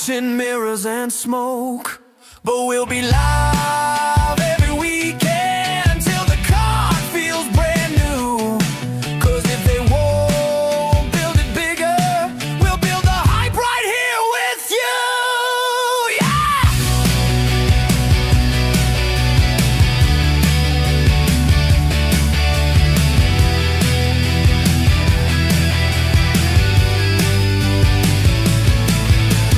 watching mirrors and smoke, but we'll be live every weekend till the card feels brand new. Cause if they won't build it bigger, we'll build the hype right here with you.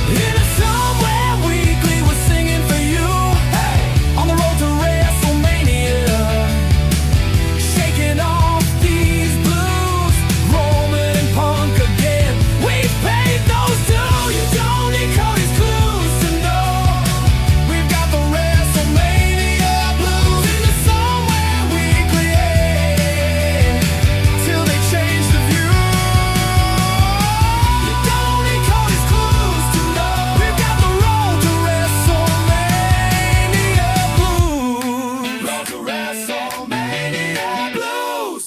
In a Somewhere Weekly, we're singing for you. Hey, on the road to Wrestlemania, shaking off these blues, Roman and Punk again. We've paid those dues. You don't need Cody's clues to know we've got the Wrestlemania blues. In the Somewhere Weekly, yeah, till they change the view. You don't need Cody's clues to know we've got the road to Wrestlemania blues. Road to Wrestlemania blues.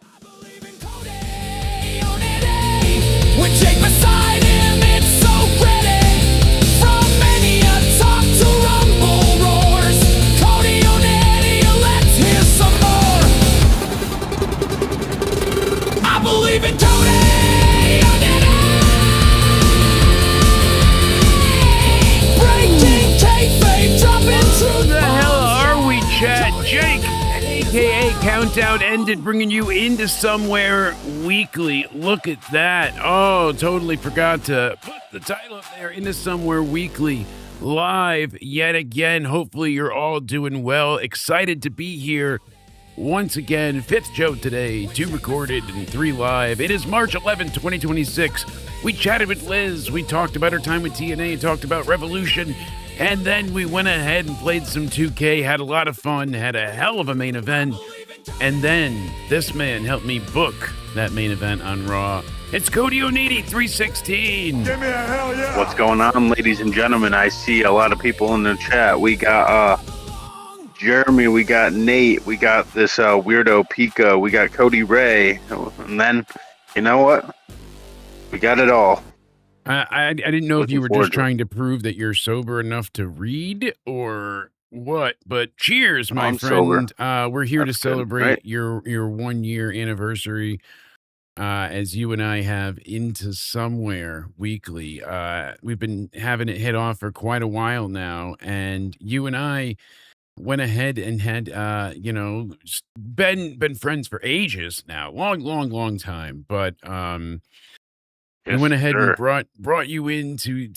I believe in Cody, unity. With Jade beside him, it's so ready. From Mania talk to Rumble roars, Cody unity, let's hear some more. I believe in Cody, unity. Breaking kayfabe, dropping truth. Who the hell are we, chat? Jake, aka Countdown Ended, bringing you into Somewhere Weekly. Look at that. Oh, totally forgot to put the title up there. Into Somewhere Weekly, live yet again. Hopefully you're all doing well. Excited to be here once again. 5th show today, 2 recorded and 3 live. It is March 11th, 2026. We chatted with Liz. We talked about her time with TNA, talked about Revolution, and then we went ahead and played some 2K, had a lot of fun, had a hell of a main event, and then this man helped me book that main event on Raw. It's Cody Onidi, 316. What's going on, ladies and gentlemen? I see a lot of people in the chat. We got Jeremy, we got Nate, we got this weirdo Pika, we got Cody Ray, and then, you know what? We got it all. I didn't know if you were Looking forward just to it. trying to prove that you're sober enough to read or what, but cheers, my I'm sober. friend. We're here That's to good, celebrate right? your 1 year anniversary, as you and I have Into Somewhere Weekly. We've been having it hit off for quite a while now, and you and I went ahead and had been friends for ages now, long time, but we Yes, went ahead sir. and brought you in to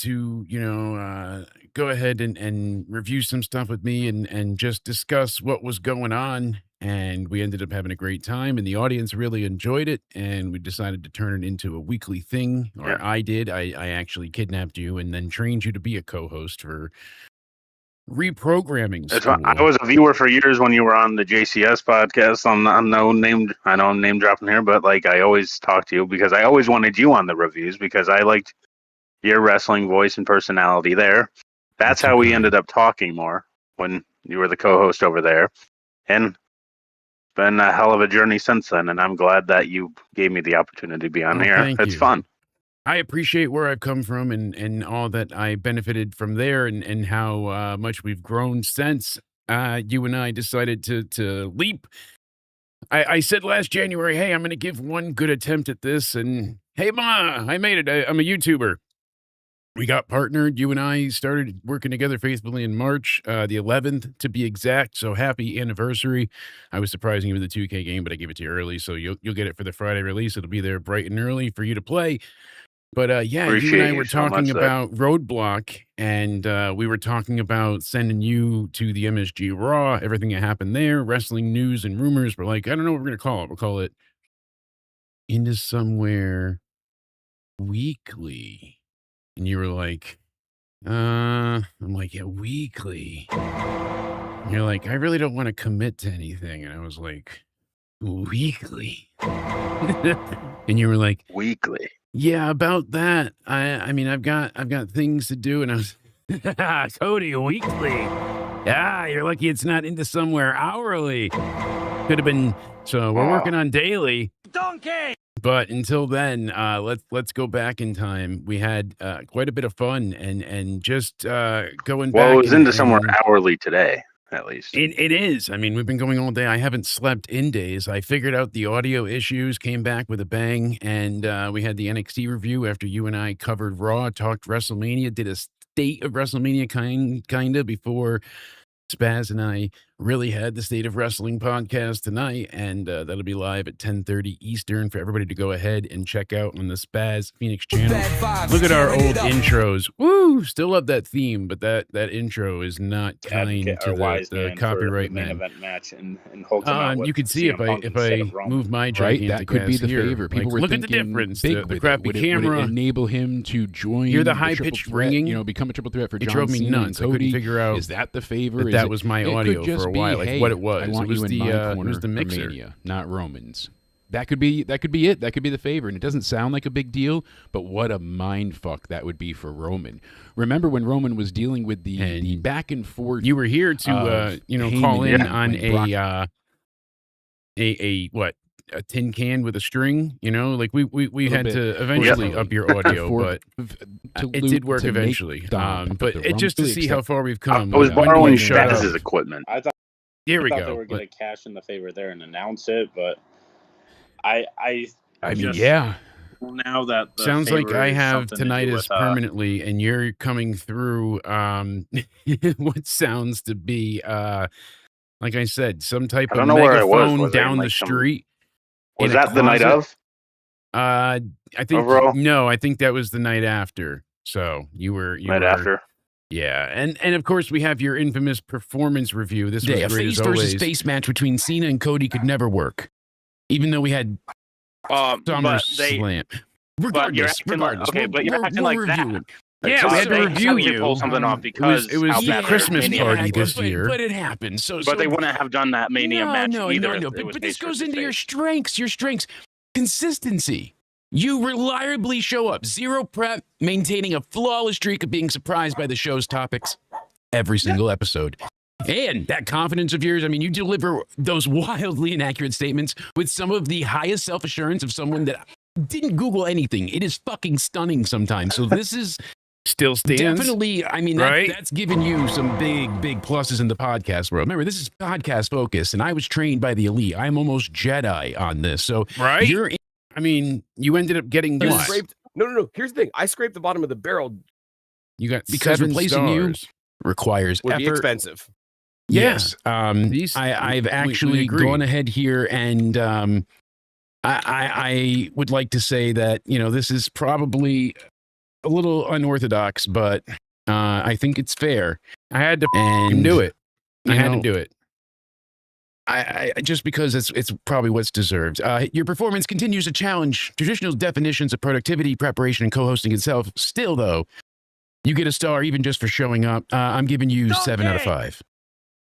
go ahead and review some stuff with me and just discuss what was going on. And we ended up having a great time, and the audience really enjoyed it. And we decided to turn it into a weekly thing, or Yeah. I did. I actually kidnapped you and then trained you to be a co-host for reprogramming That's school. why I was a viewer for years when you were on the JCS podcast. I know I'm name dropping here, but like I always talk to you because I always wanted you on the reviews because I liked your wrestling voice and personality there. That's how we ended up talking more when you were the co-host over there, and it's been a hell of a journey since then. And I'm glad that you gave me the opportunity to be on Oh, here. thank It's you. fun. I appreciate where I've come from and all that I benefited from there and how much we've grown since you and I decided to leap. I said last January, hey, I'm going to give one good attempt at this. And hey, Ma, I made it. I'm a YouTuber. We got partnered. You and I started working together faithfully in March, the 11th to be exact. So happy anniversary. I was surprising you with the 2K game, but I gave it to you early. So you'll get it for the Friday release. It'll be there bright and early for you to play. But yeah, you and Appreciate I you were so much talking there. about Roadblock, and we were talking about sending you to the MSG Raw, everything that happened there, wrestling news and rumors. We're like, I don't know what we're going to call it. We'll call it Into Somewhere Weekly. And you were like, I'm like, yeah, weekly. And you're like, I really don't want to commit to anything. And I was like, weekly. And you were like, Weekly. yeah, about that. I mean, I've got things to do, and I was Cody weekly. Yeah, you're lucky it's not Into Somewhere hourly. Could have been. So we're working on daily. Donkey! But until then, let's go back in time. We had quite a bit of fun and just going back. Well, it was into somewhere and hourly today, at least. it is. I mean, we've been going all day. I haven't slept in days. I figured out the audio issues, came back with a bang, and we had the NXT review after you and I covered Raw, talked WrestleMania, did a state of WrestleMania kind of before Spaz and I really had the State of Wrestling podcast tonight, and that'll be live at 10:30 Eastern for everybody to go ahead and check out on the Spaz Phoenix channel. Look at our old intros. Woo! Still love that theme, but that intro is not kind to the copyright main man. event match and holds them out with You could see if I move my gigantic that could be the here, favor. People were look at the thinking difference. big The with crappy it. Would camera. it enable him to join? Hear the triple high-pitched threat, ringing? become a triple threat for It John drove me Cena nuts. and I couldn't Cody? figure out Is that the favor? that was my it audio could just for a be, while, like hey, what it was. I want It was you in the my it corner was the for mixer. Mania, not Roman's. That could be it. That could be the favor, and it doesn't sound like a big deal, but what a mind fuck that would be for Roman. Remember when Roman was dealing with the back and forth? You were here to Heyman call in when on Brock- a tin can with a string, like we had bit. to eventually Yeah. up your audio, For- but to it loop- did work to make eventually. Dom put But the rum just to to see the how extent- far we've come. I was when borrowing you shut up. Spaz's equipment. I thought Here we they go. were going to cash in the favor there and announce it, but I mean, just- yeah. now that the Sounds like favor I is have something to do tinnitus with, permanently, and you're coming through what sounds to be, like I said, some type I of don't know where I was. megaphone Was I in, down the like, some- street. was in a that the night closet. of? I think Overall? no. I think that was the night after. So you were Night were- after? Yeah, and of course we have your infamous performance review. This was A great face as versus always. face match between Cena and Cody could never work, even though we had But they, SummerSlam. regardless. acting like- okay, but you're acting like that. reviewing. Yeah, so we had to they review to you. pull something off It because was how the bad Christmas Mania party match this was. year. But it happened. So But they wouldn't have done that Mania match no, either. No, if no, it was but this face goes versus into your face. strengths. Your strengths, consistency. You reliably show up, zero prep, maintaining a flawless streak of being surprised by the show's topics every single episode. And that confidence of yours, I mean, you deliver those wildly inaccurate statements with some of the highest self-assurance of someone that didn't Google anything. It is fucking stunning sometimes. So this is Still stands. definitely, I mean, Right? that's given you some big pluses in the podcast world. Remember, this is podcast focused, and I was trained by the elite. I'm almost Jedi on this. So Right? you're in I mean, you ended up getting You what? scraped, no. Here's the thing. I scraped the bottom of the barrel. You got Because 7 replacing you stars. requires Would be effort. expensive. Yes. These- I've we actually agree. gone ahead here and I would like to say that, this is probably a little unorthodox, but I think it's fair. I had to And do it. I you had to know, do it. I just because it's probably what's deserved. Your performance continues to challenge traditional definitions of productivity, preparation, and co-hosting itself. Still, though, you get a star even just for showing up. I'm giving you 7 out of 5.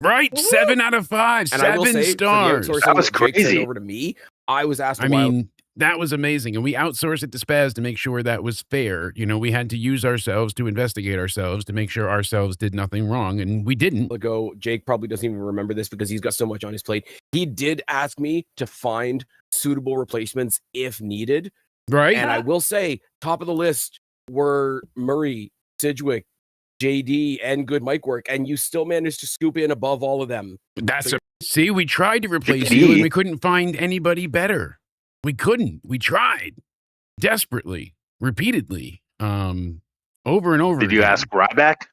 Right? 7 out of 5. And I will 7 say, stars. for the outsourcing That was Jake sent crazy. over to me, I was asked. I mean, that was amazing. And we outsourced it to Spaz to make sure that was fair. We had to use ourselves to investigate ourselves to make sure ourselves did nothing wrong. And we didn't. ago, Jake probably doesn't even remember this because he's got so much on his plate. He did ask me to find suitable replacements if needed. Right? And I will say, top of the list were Murray, Sidgwick, JD, and good mic work. And you still managed to scoop in above all of them. That's See, we tried to replace you and we couldn't find anybody better. We couldn't. We tried desperately, repeatedly, over and over Did you again. ask Ryback?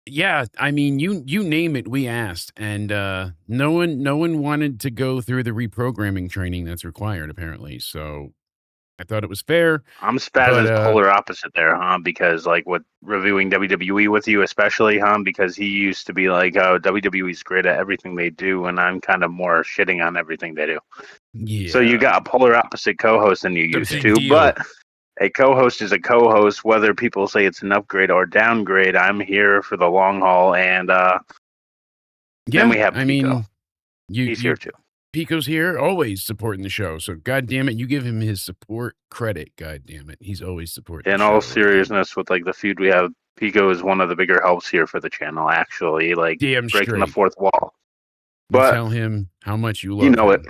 Yeah, I mean, you name it, we asked, and no one wanted to go through the reprogramming training that's required, apparently. So I thought it was fair. I'm Spaz's But, polar opposite there, because like with reviewing WWE with you, especially, because he used to be like, oh, WWE's great at everything they do, and I'm kind of more shitting on everything they do. Yeah. So you got a polar opposite co-host than you It's a used big to, deal. but a co-host is a co-host, whether people say it's an upgrade or downgrade. I'm here for the long haul, and then we have I mean, Pico. you, He's you here too. Pico's here, always supporting the show. So, God damn it, you give him his support credit. God damn it, he's always supporting. In the all show. seriousness, with like the feud we have, Pico is one of the bigger helps here for the channel. Actually, like Damn breaking the straight. fourth wall. You But tell him how much you love you know him. it.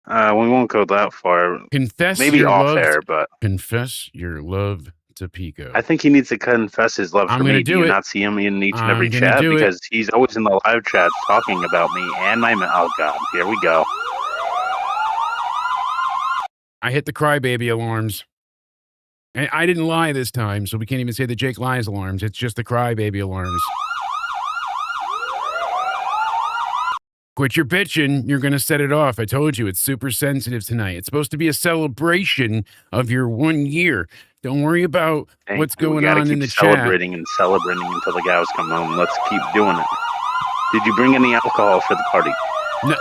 We won't go that far. Confess Maybe your off love. air, but Confess your love to Pico. I think he needs to confess his love I'm for gonna me. do Do you it. not see him in each and I'm every gonna chat? do it. Because he's always in the live chats talking about me and my. Oh God, here we go. I hit the crybaby alarms. And I didn't lie this time, so we can't even say the Jake lies alarms. It's just the crybaby alarms. Quit your bitching. You're going to set it off. I told you, it's super sensitive tonight. It's supposed to be a celebration of your 1 year. Don't worry about what's We going gotta on keep in the celebrating and celebrating until the cows come home. Let's keep doing it. Did you bring any alcohol for the party? chat.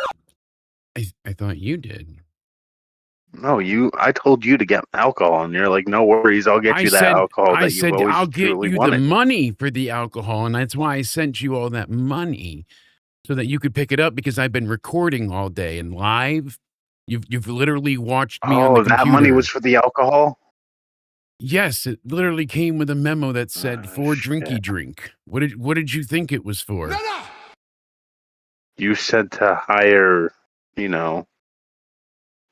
No, I thought you did. No, I told you to get alcohol, and you're like, "No worries, I'll get you that alcohol that you've always I'll get truly you wanted." the money for the alcohol, and that's why I sent you all that money so that you could pick it up because I've been recording all day and live. You've literally watched me on the computer. That money was for the alcohol? Yes, it literally came with a memo that said for shit. drinky drink. What did you think it was for? You said to hire,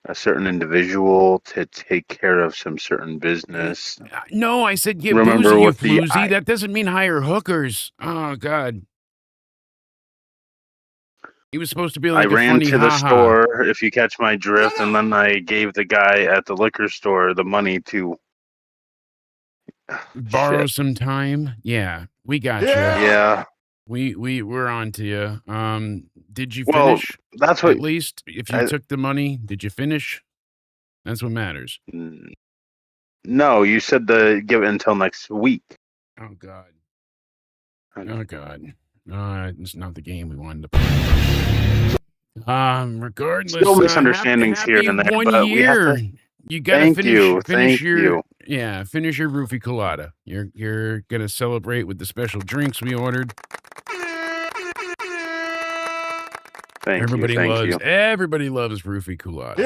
a certain individual to take care of some certain business. No, I said get Remember boozy, you with the floozy. That doesn't mean hire hookers. Oh God. He was supposed to be like I a ran funny to the ha-ha. store, if you catch my drift, and then I gave the guy at the liquor store the money to Borrow Shit. some time. Yeah, we got you. Yeah. We're on to you. Did you Well, finish? that's what At least if you I- took the money, did you finish? That's what matters. No, you said to give it until next week. Oh God. Okay. Oh God. It's not the game we wanted to play. Regardless, Still misunderstandings happy here and there, 1 but we have year. to- You gotta Thank finish. you, Finish thank your you. finish your roofie colada. You're gonna celebrate with the special drinks we ordered. Everybody loves roofie colada.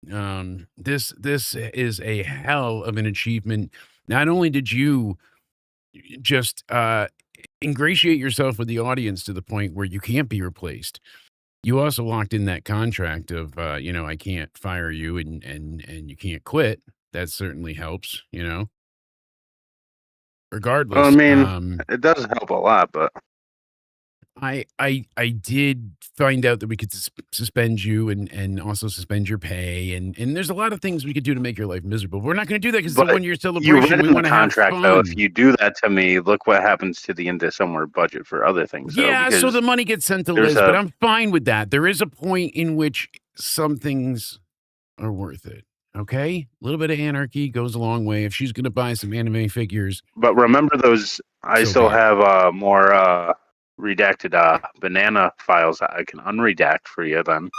Yeah. This is a hell of an achievement. Not only did you just ingratiate yourself with the audience to the point where you can't be replaced, you also locked in that contract of I can't fire you and you can't quit. That certainly helps, Regardless, Well, I mean, it does help a lot, but I did find out that we could suspend you and also suspend your pay and there's a lot of things we could do to make your life miserable. We're not going to do that because it's a But 1 year you celebration. read We in the want to have contract, fun. though, if you do that to me, look what happens to the Into Somewhere budget for other things. though, Yeah, so because the money gets sent to there's Liz, but a- I'm fine with that. There is a point in which some things are worth it. Okay? A little bit of anarchy goes a long way. If she's going to buy some anime figures. But remember those, I So still be it. have more redacted banana files that I can unredact for you then.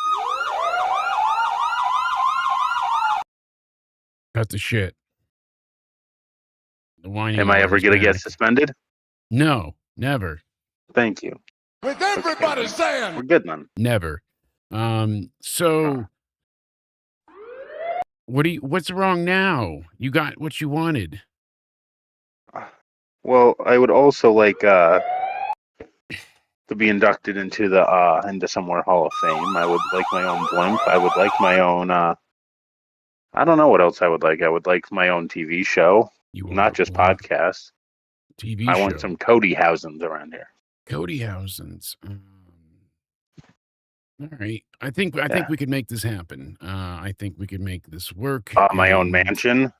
Cut the shit. The whining Am I ever alarm's going to get back. suspended? No, never. Thank you. With everybody We're saying, good then. Never. So what's wrong now? You got what you wanted. Well, I would also like to be inducted into the Into Somewhere Hall of Fame. I would like my own blimp. I would like my own I don't know what else I would like. I would like my own TV show, You want not just one podcasts. TV I show. want some Cody Housens around here. Cody Housens. All right. I think Yeah. we could make this happen. I think we could make this work. My own and- mansion,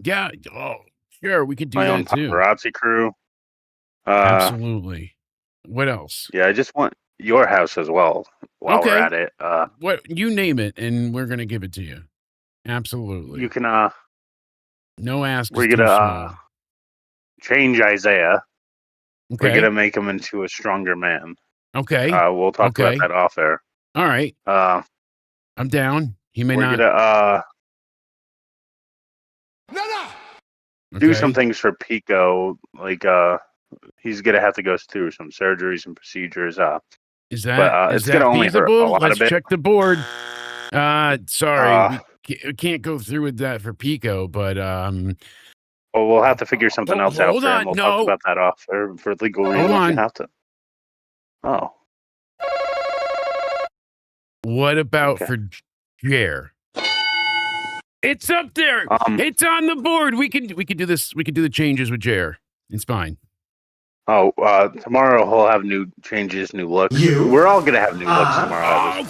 Yeah. Oh, sure. We could do my that own too. paparazzi crew. Absolutely. What else? Yeah, I just want your house as well while we're Okay. at it. What you name it, and we're gonna give it to you. Absolutely. You can No ask. we're is too gonna small. change Isaiah. Okay. We're gonna make him into a stronger man. Okay. We'll talk Okay. about that off air. All right. I'm down. He may We're not gonna no. do okay. some things for Pico, like he's gonna have to go through some surgeries and procedures. Is that but, is it's that gonna only hurt a feasible? lot Let's of it. check the board. Sorry, Uh, we can't go through with that for Pico, but well, we'll have to figure something else out hold for him. on, We'll no. talk about that off air for legal reasons. on. You have to. Oh, what about Okay. Jer. It's up there. It's on the board. We can do this. We can do the changes with Jer. It's fine. Tomorrow he'll have new changes, new looks. We're all gonna have new looks tomorrow.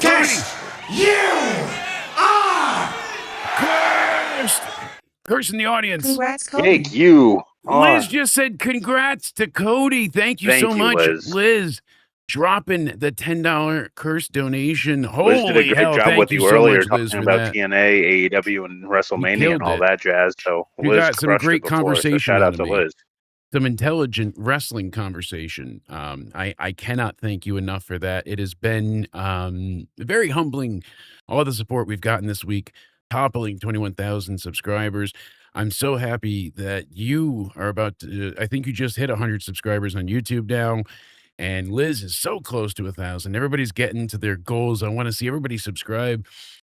Curse in the audience. Congrats, Cody. Jake, you. Liz just said congrats to Cody. Thank you so much, Liz. Dropping the $10 curse donation. Liz Holy did a great hell! job Thank with you you so earlier much, Liz, talking for about that. TNA, AEW, and WrestleMania killed and all it. that jazz. So You Liz got some crushed great it before, conversation So shout out out of to me. Liz. Some intelligent wrestling conversation. I cannot thank you enough for that. It has been very humbling, all the support we've gotten this week, toppling 21,000 subscribers. I'm so happy that you are about to, I think you just hit 100 subscribers on YouTube now, and Liz is so close to 1,000. Everybody's getting to their goals. I want to see everybody subscribe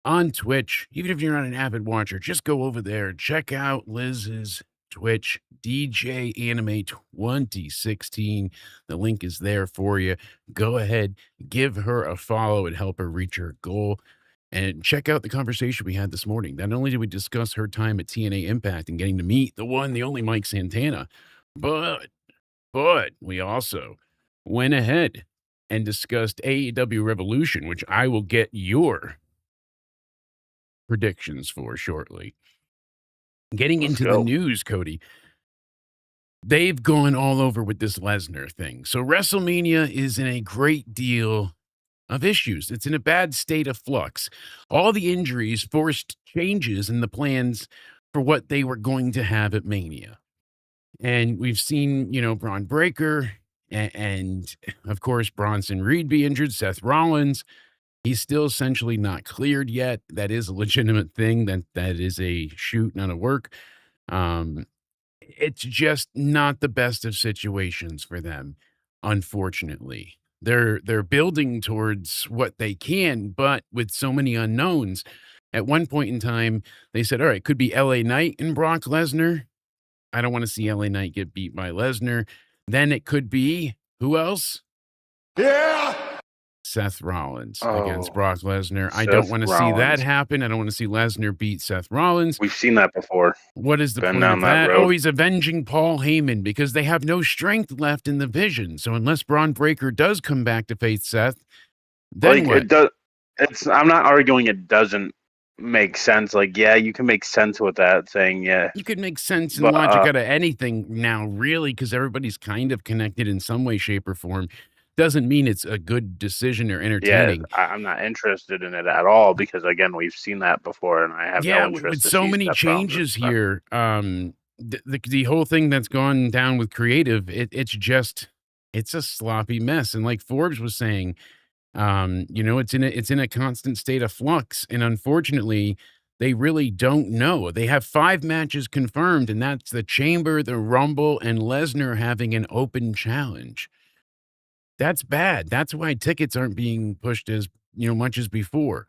on Twitch. Even if you're not an avid watcher, just go over there and check out Liz's Twitch, DJ Anime 2016. The link is there for you. Go ahead, give her a follow and help her reach her goal. And check out the conversation we had this morning. Not only did we discuss her time at TNA Impact and getting to meet the one, the only Mike Santana, but we also went ahead and discussed AEW Revolution, which I will get your predictions for shortly. Getting Let's into go. the news, Cody, they've gone all over with this Lesnar thing. So WrestleMania is in a great deal of issues. It's in a bad state of flux. All the injuries forced changes in the plans for what they were going to have at Mania. And we've seen, Braun Breaker and of course, Bronson Reed be injured, Seth Rollins. He's still essentially not cleared yet. That is a legitimate thing. That is a shoot, not a work. It's just not the best of situations for them, unfortunately. They're building towards what they can, but with so many unknowns. At one point in time, they said, all right, could be LA Knight and Brock Lesnar. I don't want to see LA Knight get beat by Lesnar. Then it could be, who else? Yeah. Seth Rollins against Brock Lesnar. I Seth don't want to see that Rollins. happen. I don't want to see Lesnar beat Seth Rollins. We've seen that before. What is the Been point down of that that? road. Oh, he's avenging Paul Heyman because they have no strength left in the vision. So unless Braun Breaker does come back to face Seth, then what? It does. I'm not arguing it doesn't make sense. Like, yeah, you can make sense with that, saying, yeah. You could make sense and But, logic out of anything now, really, because everybody's kind of connected in some way, shape, or form. Doesn't mean it's a good decision or Yeah, entertaining. I'm not interested in it at all because, again, we've seen that before, and I have no interest. With to so see many Seth Rollins changes and stuff. here, the whole thing that's gone down with creative, it's a sloppy mess. And like Forbes was saying, it's in a constant state of flux, and unfortunately, they really don't know. They have 5 matches confirmed, and that's the Chamber, the Rumble, and Lesnar having an open challenge. That's bad. That's why tickets aren't being pushed as much as before.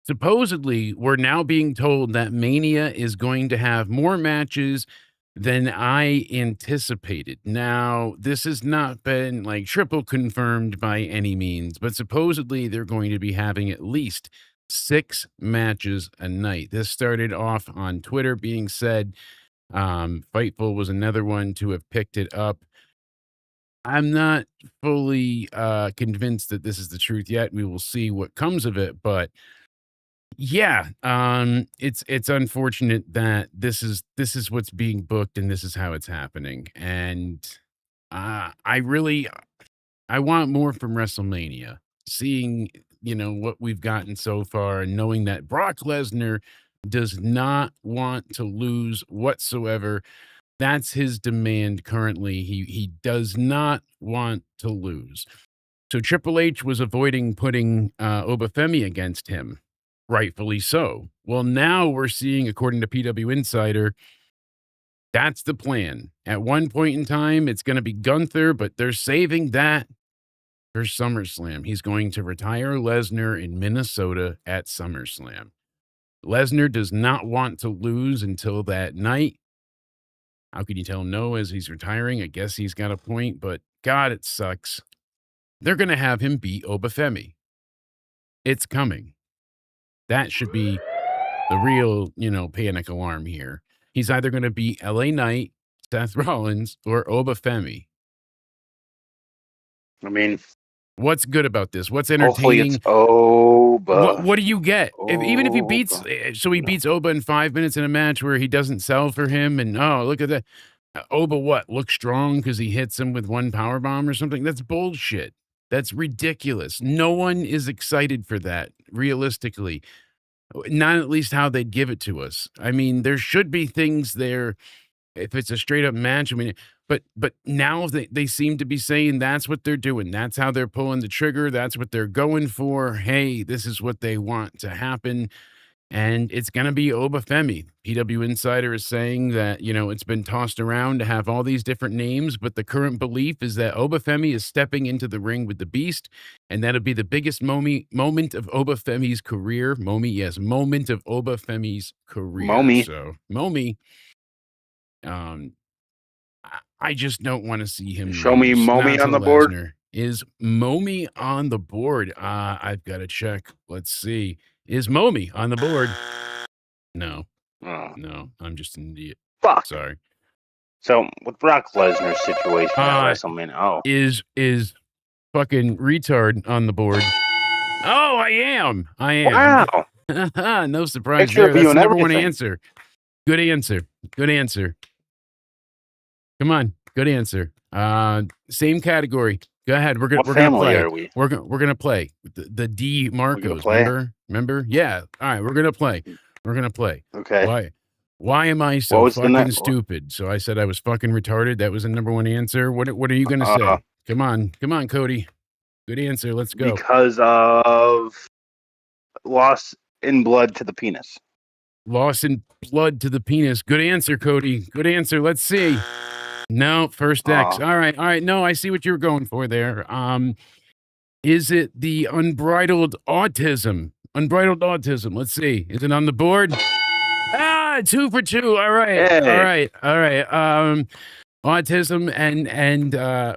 Supposedly, we're now being told that Mania is going to have more matches than I anticipated. Now, this has not been like triple confirmed by any means, but supposedly they're going to be having at least 6 matches a night. This started off on Twitter being said. Fightful was another one to have picked it up. I'm not fully convinced that this is the truth yet. We will see what comes of it, but yeah, it's unfortunate that this is what's being booked and this is how it's happening. And I want more from WrestleMania. Seeing what we've gotten so far and knowing that Brock Lesnar does not want to lose whatsoever. That's his demand currently. He does not want to lose. So Triple H was avoiding putting Obafemi against him, rightfully so. Well, now we're seeing, according to PW Insider, that's the plan. At one point in time, it's going to be Gunther, but they're saving that for SummerSlam. He's going to retire Lesnar in Minnesota at SummerSlam. Lesnar does not want to lose until that night. How can you tell no as he's retiring? I guess he's got a point, but God, it sucks. They're going to have him beat Obafemi. It's coming. That should be the real, panic alarm here. He's either going to be LA Knight, Seth Rollins, or Oba Femi. I mean, What's good about this? What's hopefully entertaining? it's Oba. What do you get? Even if he Oba. beats, so he beats Oba in 5 minutes in a match where he doesn't sell for him, and look at that. Oba, what? Look strong because he hits him with one power bomb or something? That's bullshit. That's ridiculous. No one is excited for that, realistically. Not at least how they'd give it to us. I mean, there should be things there if it's a straight up match. I mean, but now they seem to be saying that's what they're doing. That's how they're pulling the trigger. That's what they're going for. Hey, this is what they want to happen. And it's going to be Oba Femi. PW Insider is saying that, it's been tossed around to have all these different names, but the current belief is that Oba Femi is stepping into the ring with the Beast, and that'll be the biggest moment of Oba Femi's career. Moment of Oba Femi's career. Momi. So, Momi. I just don't want to see him. Show me lose. Momi Not on to the board. Lesnar. Is Momi on the board? I've got to check. Let's see. Is Momi on the board? No, Oh, I'm just an idiot. fuck. Sorry. So with Brock Lesnar's situation at WrestleMania, Is fucking retard on the board? Oh, I am. wow. No surprise Picture there. of you That's the and number one everything. answer. Good answer. Come on, good answer. Same category. Go ahead. We're What gonna family play. are we? We're gonna play the DeMarcos. play? Remember? Yeah. All right. We're gonna play. Okay. Why am I What so was the fucking next- stupid? So I said I was fucking retarded. That was the number one answer. What are you gonna say? Come on, Cody. Good answer. Let's go. Because of loss in blood to the penis. Loss in blood to the penis. Good answer, Cody. Good answer. Let's see. No, first X. Aw. All right. No, I see what you're going for there. Is it the unbridled autism? Unbridled autism. Let's see. Is it on the board? 2 for 2. All right. Hey. All right. Autism and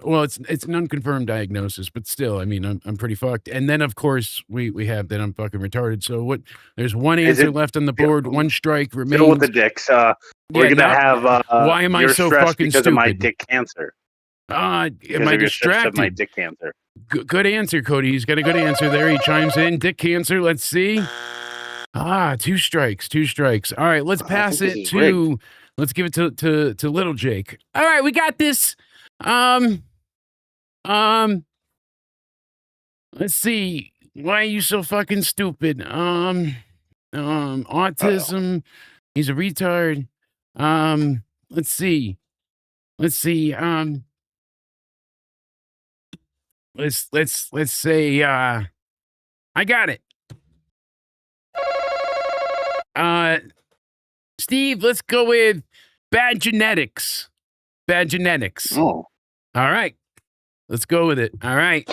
well, it's an unconfirmed diagnosis, but still, I mean, I'm pretty fucked. And then of course we have that I'm fucking retarded. So what? There's one Is answer it- left on the board. One strike remains. Still with the dicks. We're Yeah, gonna now- have. why am I you're so stressed fucking because of my stupid? dick cancer? Am Because I of your stress of my distracted? dick cancer. Good answer, Cody. He's got a good answer there. He chimes in. Dick cancer. Let's see. 2 strikes. All right, let's pass think it this is to. Let's give it to little Jake. All right, we got this. Let's see. Why are you so fucking stupid? Autism. He's a retard. Let's see. Let's say I got it. Steve, let's go with bad genetics. Oh, All right. Let's go with it. All right.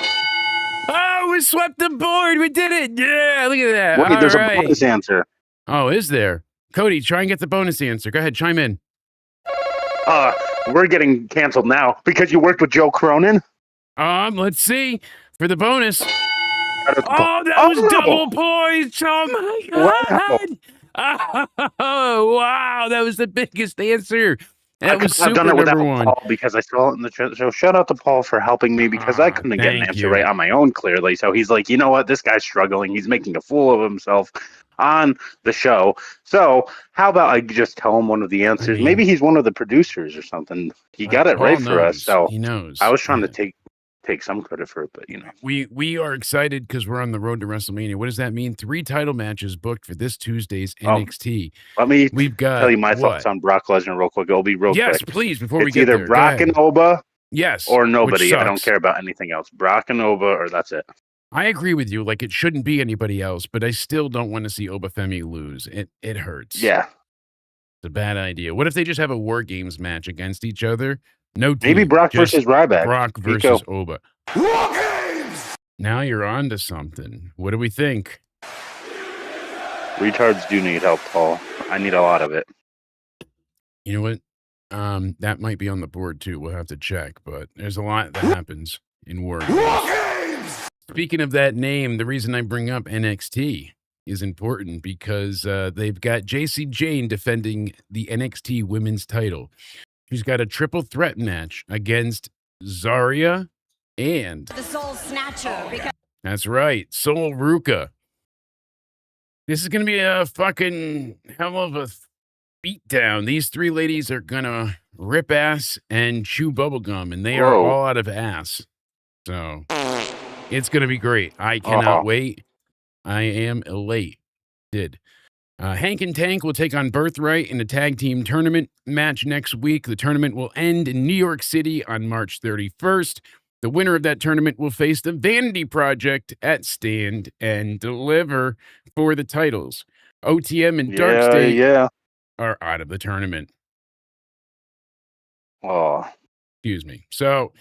Oh, we swept the board. We did it. Yeah, look at that. wait, there's All a right. bonus answer. Oh, is there? Cody, try and get the bonus answer. Go ahead, chime in. We're getting canceled now because you worked with Joe Cronin. Let's see. For the bonus. Out of the Oh, that Oh, was no. double points. Oh my Wow. god. Oh, wow. That was the biggest answer. That was I've super done it without number one. Paul because I saw it in the chat. So shout out to Paul for helping me because I couldn't get an thank answer you. right on my own clearly. So he's like, you know what? This guy's struggling. He's making a fool of himself on the show. So how about I just tell him one of the answers? mean- Maybe he's one of the producers or something. He got it Paul right for us. knows. So He knows. I was trying Yeah. to take some credit for it, but you know. We are excited because we're on the road to WrestleMania. What does that mean? 3 title matches booked for this Tuesday's Oh, NXT. Let me We've got tell you my what? thoughts on Brock Lesnar real quick. It'll be real Yes, quick. please. Before we It's get either there, Brock go and ahead. Oba Yes, or which nobody. I don't sucks. care about anything else. Brock and Oba or that's it. I agree with you. Like it shouldn't be anybody else, but I still don't want to see Obafemi lose. It hurts. Yeah. It's a bad idea. What if they just have a War Games match against each other? No, Maybe team, Brock just versus Ryback. Brock Nico. versus Oba. Now you're on to something. What do we think? Retards do need help, Paul. I need a lot of it. You know what? That might be on the board too. We'll have to check, but there's a lot that happens in War Games. Speaking of that name, the reason I bring up NXT, is important because they've got JC Jane defending the NXT women's title. She's got a triple threat match against Zarya and The Soul Snatcher. Because that's right, Sol Ruka. This is going to be a fucking hell of a beatdown. These three ladies are going to rip ass and chew bubblegum, and they are Whoa. all out of ass. So it's going to be great. I cannot wait. I am elated. Hank and Tank will take on Birthright in a tag team tournament match next week. The tournament will end in New York City on March 31st. The winner of that tournament will face the Vanity Project at Stand and Deliver for the titles. OTM and Dark State are out of the tournament. Oh, Excuse me. So,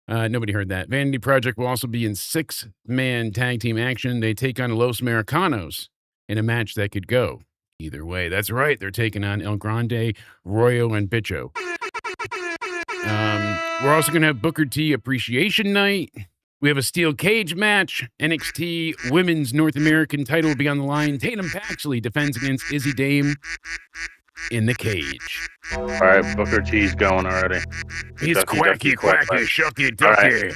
nobody heard that. Vanity Project will also be in 6-man tag team action. They take on Los Americanos in a match that could go either way. That's right. They're taking on El Grande, Royo, and Bicho. We're also going to have Booker T Appreciation Night. We have a steel cage match. NXT Women's North American title will be on the line. Tatum Paxley defends against Izzy Dame in the cage. all right. Booker T's going already. He's Ducky, quacky, ducky, quack, quacky, quack. shucky, All ducky. right.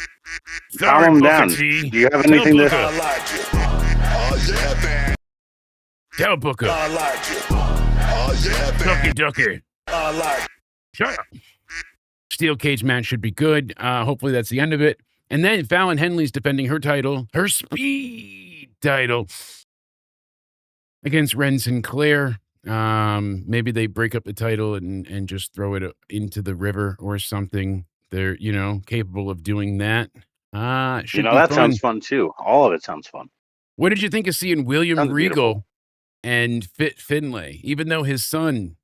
Sorry, Calm him Booker down. T. Do you have Tell anything Booker. to? like it. Oh, yeah, man. Tell Booker. I like it. Oh, yeah, man. Ducky, ducky. I like it. Shut up. Steel cage match should be good. Hopefully that's the end of it. And then Fallon Henley's defending her title, her speed title, against Ren Sinclair. Maybe they break up the title and just throw it into the river or something. They're, capable of doing that. Should be That fun. sounds fun too. All of it sounds fun. What did you think of seeing William Sounds Regal beautiful. and Fit Finlay? Even though his son,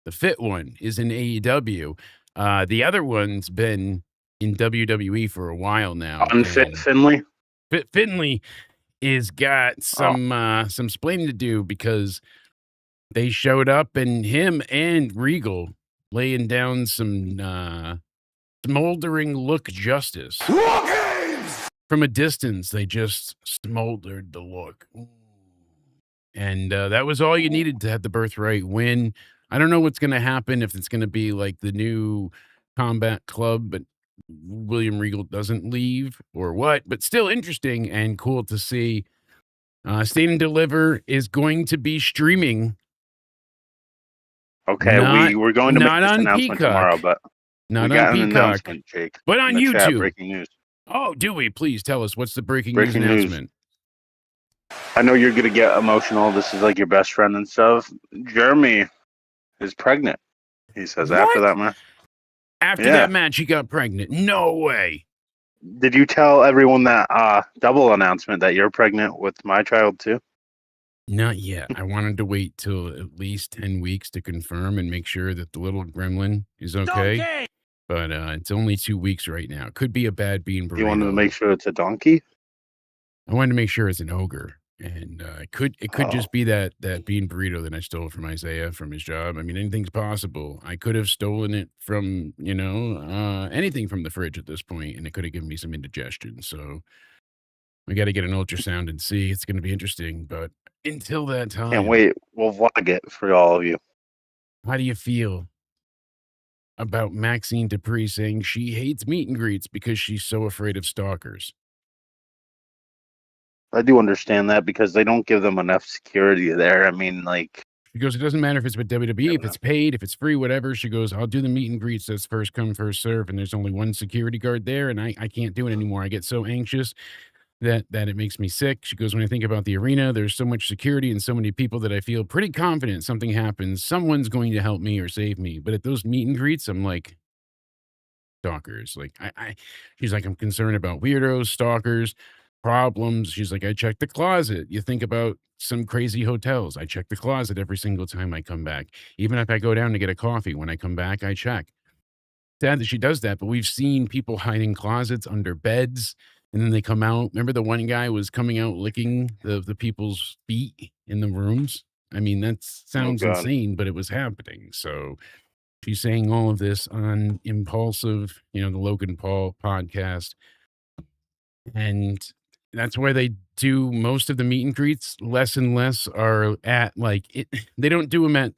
the Fit one, is in AEW, the other one's been in WWE for a while now. Unfit and Finley. Fit Finley is got some splaining to do because they showed up and him and Regal laying down some smoldering look justice. From a distance, they just smoldered the look. And that was all you needed to have the Birthright win. I don't know what's going to happen, if it's going to be like the new Combat Club, but William Regal doesn't leave or what, but still interesting and cool to see. Stand and Deliver is going to be streaming. Okay, we're going to make not this on announcement Peacock. tomorrow, but Not we got on an Peacock, announcement, Jake. but on In the chat, YouTube. breaking news. Oh, do we? Please tell us, what's the breaking Breaking news news. announcement? I know you're gonna get emotional. This is like your best friend and stuff. Jeremy is pregnant. He says after What? that match. After Yeah. that match, he got pregnant. No way. Did you tell everyone that double announcement that you're pregnant with my child too? Not yet. I wanted to wait till at least 10 weeks to confirm and make sure that the little gremlin is okay. But it's only 2 weeks right now. Could be a bad bean burrito. You wanted to make sure it's a donkey? I wanted to make sure it's an ogre. And it could just be that bean burrito that I stole from Isaiah from his job. I mean, anything's possible. I could have stolen it from, anything from the fridge at this point, and it could have given me some indigestion. So we got to get an ultrasound and see. It's going to be interesting. But until that time, Can't wait. We'll vlog it for all of you. how do you feel about Maxine Dupri saying she hates meet and greets because she's so afraid of stalkers? I do understand that because they don't give them enough security there. I mean, like, She goes, it doesn't matter if it's with WWE, if it's paid, if it's free, whatever. She goes, I'll do the meet and greets. That's first come, first serve. And there's only one security guard there, and I can't do it anymore. I get so anxious that it makes me sick. She goes, when I think about the arena, there's so much security and so many people that I feel pretty confident something happens. Someone's going to help me or save me. But at those meet and greets, I'm like, stalkers. Like, she's like, I'm concerned about weirdos, stalkers, problems. She's like, I check the closet. You think about some crazy hotels. I check the closet every single time I come back. Even if I go down to get a coffee, when I come back, I check. Sad that she does that, but we've seen people hiding closets under beds, and then they come out. Remember the one guy was coming out licking the people's feet in the rooms? I mean, that sounds God. insane, but it was happening. So she's saying all of this on Impulsive, the Logan Paul podcast. And that's why they do most of the meet and greets. Less and less are at like it. They don't do them at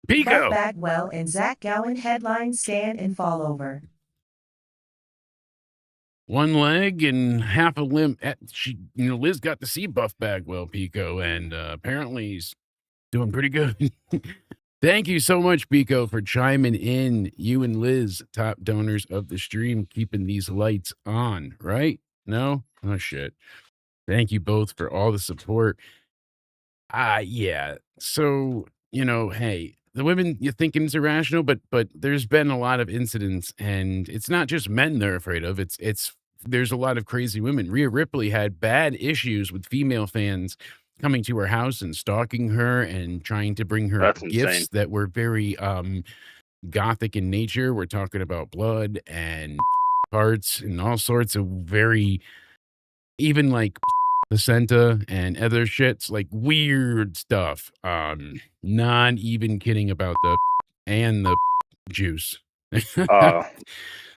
Pico. Buff Bagwell and Zach Gowen headline stand and fall over. One leg and half a limb. Liz got to see Buff Bagwell, Pico, and apparently he's doing pretty good. Thank you so much, Pico, for chiming in. You and Liz, top donors of the stream, keeping these lights on, right? No? Oh, shit. Thank you both for all the support. Yeah. So, hey, the women you're thinking is irrational, but there's been a lot of incidents, and it's not just men they're afraid of. There's a lot of crazy women. Rhea Ripley had bad issues with female fans coming to her house and stalking her and trying to bring her That's gifts insane. that were very gothic in nature. We're talking about blood and parts and all sorts of very, even like placenta and other shits, like weird stuff. Not even kidding about the and the juice. There's a lot.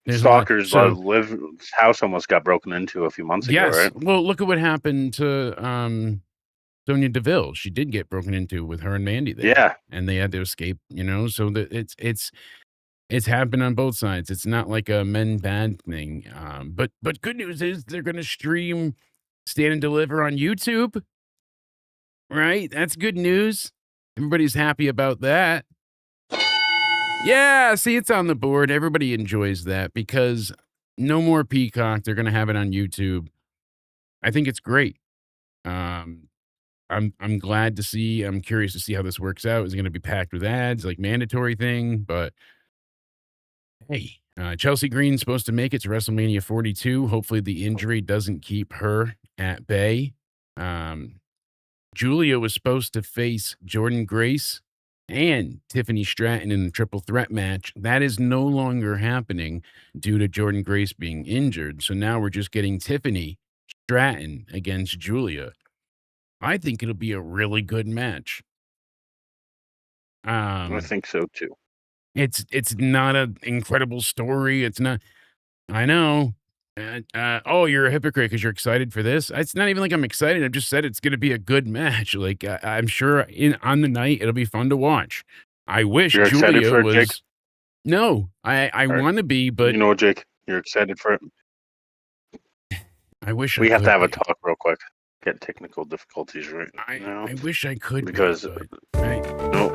Stalker's So, house almost got broken into a few months ago, yes. right? Well, look at what happened to Sonya Deville. She did get broken into with her and Mandy there. Yeah. And they had to escape, so that it's happened on both sides. It's not like a men bad thing. But good news is they're gonna stream Stand and Deliver on YouTube. Right? That's good news. Everybody's happy about that. Yeah, see, it's on the board. Everybody enjoys that because no more Peacock. They're gonna have it on YouTube. I think it's great. I'm glad to see. I'm curious to see how this works out. Is it going to be packed with ads, like mandatory thing? But hey, Chelsea Green's supposed to make it to WrestleMania 42. Hopefully, the injury doesn't keep her at bay. Julia was supposed to face Jordan Grace and Tiffany Stratton in a triple threat match. That is no longer happening due to Jordan Grace being injured. So now we're just getting Tiffany Stratton against Julia. I think it'll be a really good match. I think so too. It's not an incredible story. It's not. I know. Oh, you're a hypocrite because you're excited for this. It's not even like I'm excited. I've just said it's going to be a good match. Like I'm sure on the night it'll be fun to watch. I wish You're excited Julia for it, was. Jake? No, I Or- want to be, but You know what, Jake? You're excited for it? I wish We I have could to have a be. talk real quick. Get technical difficulties right now. I wish I could Because- be, but, right. No.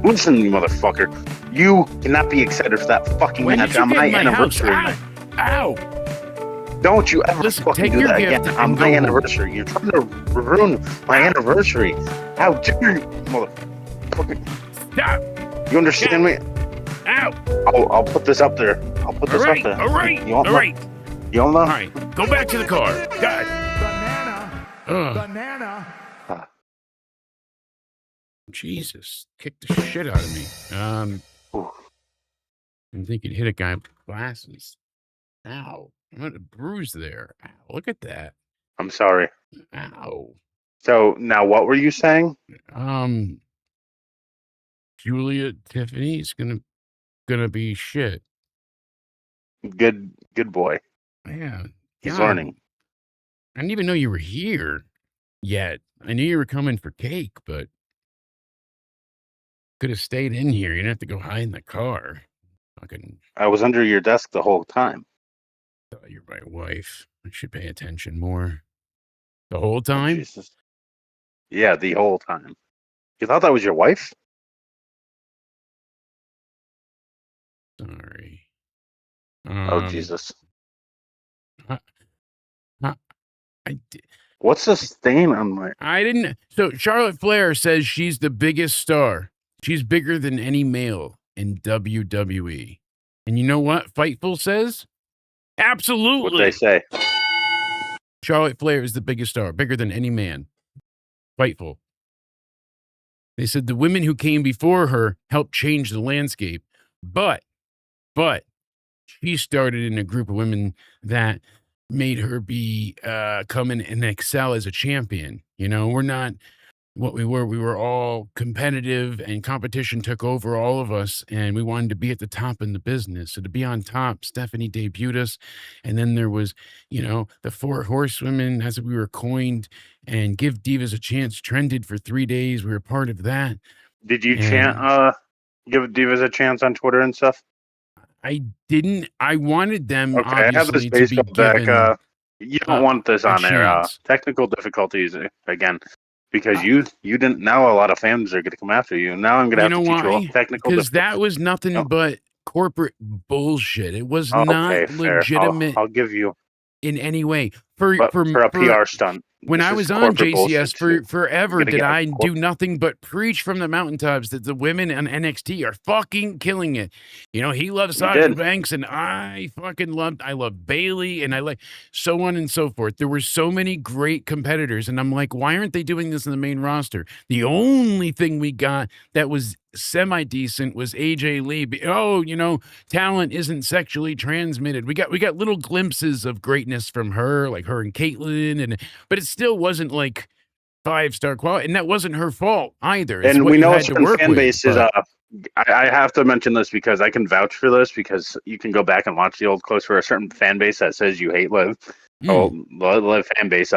Listen, you motherfucker. You cannot be excited for that fucking When match did you on get my in my house? anniversary. Ow! Don't you ever Listen, fucking take do your that gift again and on go my home. anniversary. You're trying to ruin my anniversary. How dare you, motherfucker? Stop! You understand me? Ow! I'll put this up there. I'll put this up there. All right, You all want know? right. You don't know? All right, go back to the car. God. Banana, Ugh, banana. Jesus, kick the shit out of me. Ooh. I think you'd hit a guy with glasses. Ow! What a bruise there. Ow, look at that. I'm sorry. Ow. So now what were you saying? Julia Tiffany's gonna be shit. Good boy. Yeah. He's God, learning. I didn't even know you were here yet. I knew you were coming for cake, but could have stayed in here. You didn't have to go hide in the car. Fucking I was under your desk the whole time. thought you're my wife. I should pay attention more. The whole Oh, time? Jesus. Yeah, the whole time. You thought that was your wife? Sorry. Oh, Jesus. I What's the stain on my... didn't. So Charlotte Flair says she's the biggest star. She's bigger than any male in WWE. And you know what Fightful says? Absolutely. What'd they say? Charlotte Flair is the biggest star, bigger than any man. Fightful. They said the women who came before her helped change the landscape, but she started in a group of women that made her be come in and excel as a champion. You know, we're not what we were all competitive, and competition took over all of us, and we wanted to be at the top in the business. So to be on top, Stephanie debuted us, and then there was, the four horsewomen, as we were coined, and Give Divas a Chance trended for 3 days. We were part of that. Did you And give Divas a chance on Twitter and stuff? I didn't. I wanted them Okay, I have this obviously to be baseball back. given You don't want this a on there. chance. Technical difficulties again, because you didn't. Now a lot of fans are going to come after you. Now I'm going to You have know to teach you all why? technical Because difficulties. that was nothing No. but corporate bullshit. It was Okay, not fair. legitimate I'll give you, in any way. but for a PR stunt. When This I is was on corporate JCS bullshit. forever, You're gonna did get I a do nothing but preach from the mountaintops that the women on NXT are fucking killing it. He loves You Sasha did. Banks, and I love Bailey, and I like so on and so forth. There were so many great competitors, and I'm like, why aren't they doing this in the main roster? The only thing we got that was semi-decent was AJ Lee. Talent isn't sexually transmitted. We got little glimpses of greatness from her, like her and Caitlyn, but it still wasn't like 5-star quality, and that wasn't her fault either. It's And what we you know a had to certain work fan with. base is. But I have to mention this because I can vouch for this, because you can go back and watch the old clips for a certain fan base that says you hate Liv. Oh, Liv fan base.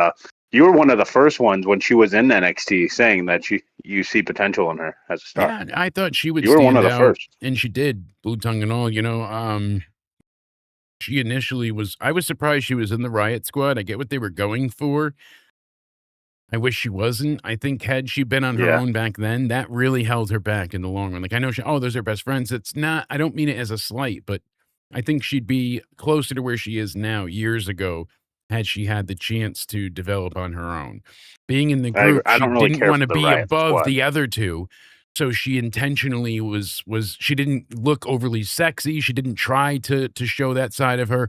You were one of the first ones when she was in NXT saying that you see potential in her as a star. yeah, I thought she would You were stand one of the out, first. and she did, blue tongue and all. She initially was. I was surprised she was in the Riot Squad. I get what they were going for. I wish she wasn't. I think had she been on her Yeah. own back then, that really held her back in the long run. Like, I know those are best friends. It's not, I don't mean it as a slight, but I think she'd be closer to where she is now years ago had she had the chance to develop on her own. Being in the group, I she don't really didn't care want to for the be Riot above Squad. the other two. So she intentionally she didn't look overly sexy. She didn't try to show that side of her.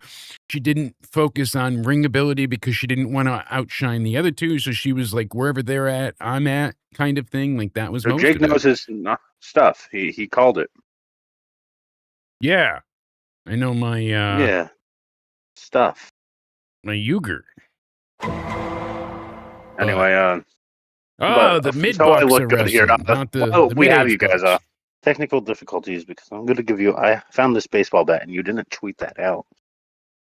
She didn't focus on ring ability because she didn't want to outshine the other two. So she was like, wherever they're at, I'm at, kind of thing. Like, that was So most Jake of it. knows his stuff. He called it. Yeah. I know my Yeah. Stuff. my Uyghur. Anyway, Oh, but the mid so I bucks are looked good here. wrestling, not the We have mid-age you guys. bucks. Technical difficulties, because I'm going to give you. I found this baseball bat and you didn't tweet that out.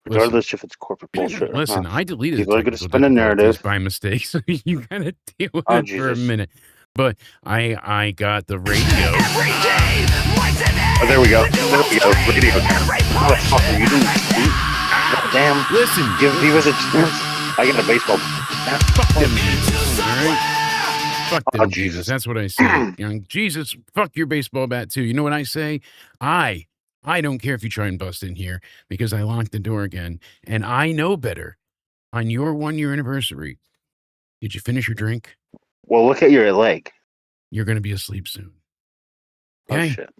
Regardless if it's corporate bullshit or Listen, not. I deleted People are the gonna technical spin a difficulties narrative. by mistake, so you gotta deal with Oh, it for a Jesus. minute. But I got the radio. Oh, there we go. There we go. Radio. Motherfucker, you didn't tweet. Damn. Listen, Give Divas a chance. I got a baseball bat. fuck them Jesus, all right? Fuck them Oh, Jesus. Jesus. That's what I say. Jesus, fuck your baseball bat too. You know what I say? I don't care if you try and bust in here because I locked the door again, and I know better. On your 1-year anniversary, did you finish your drink? Well, look at your leg. You're gonna be asleep soon. Oh, Okay. shit.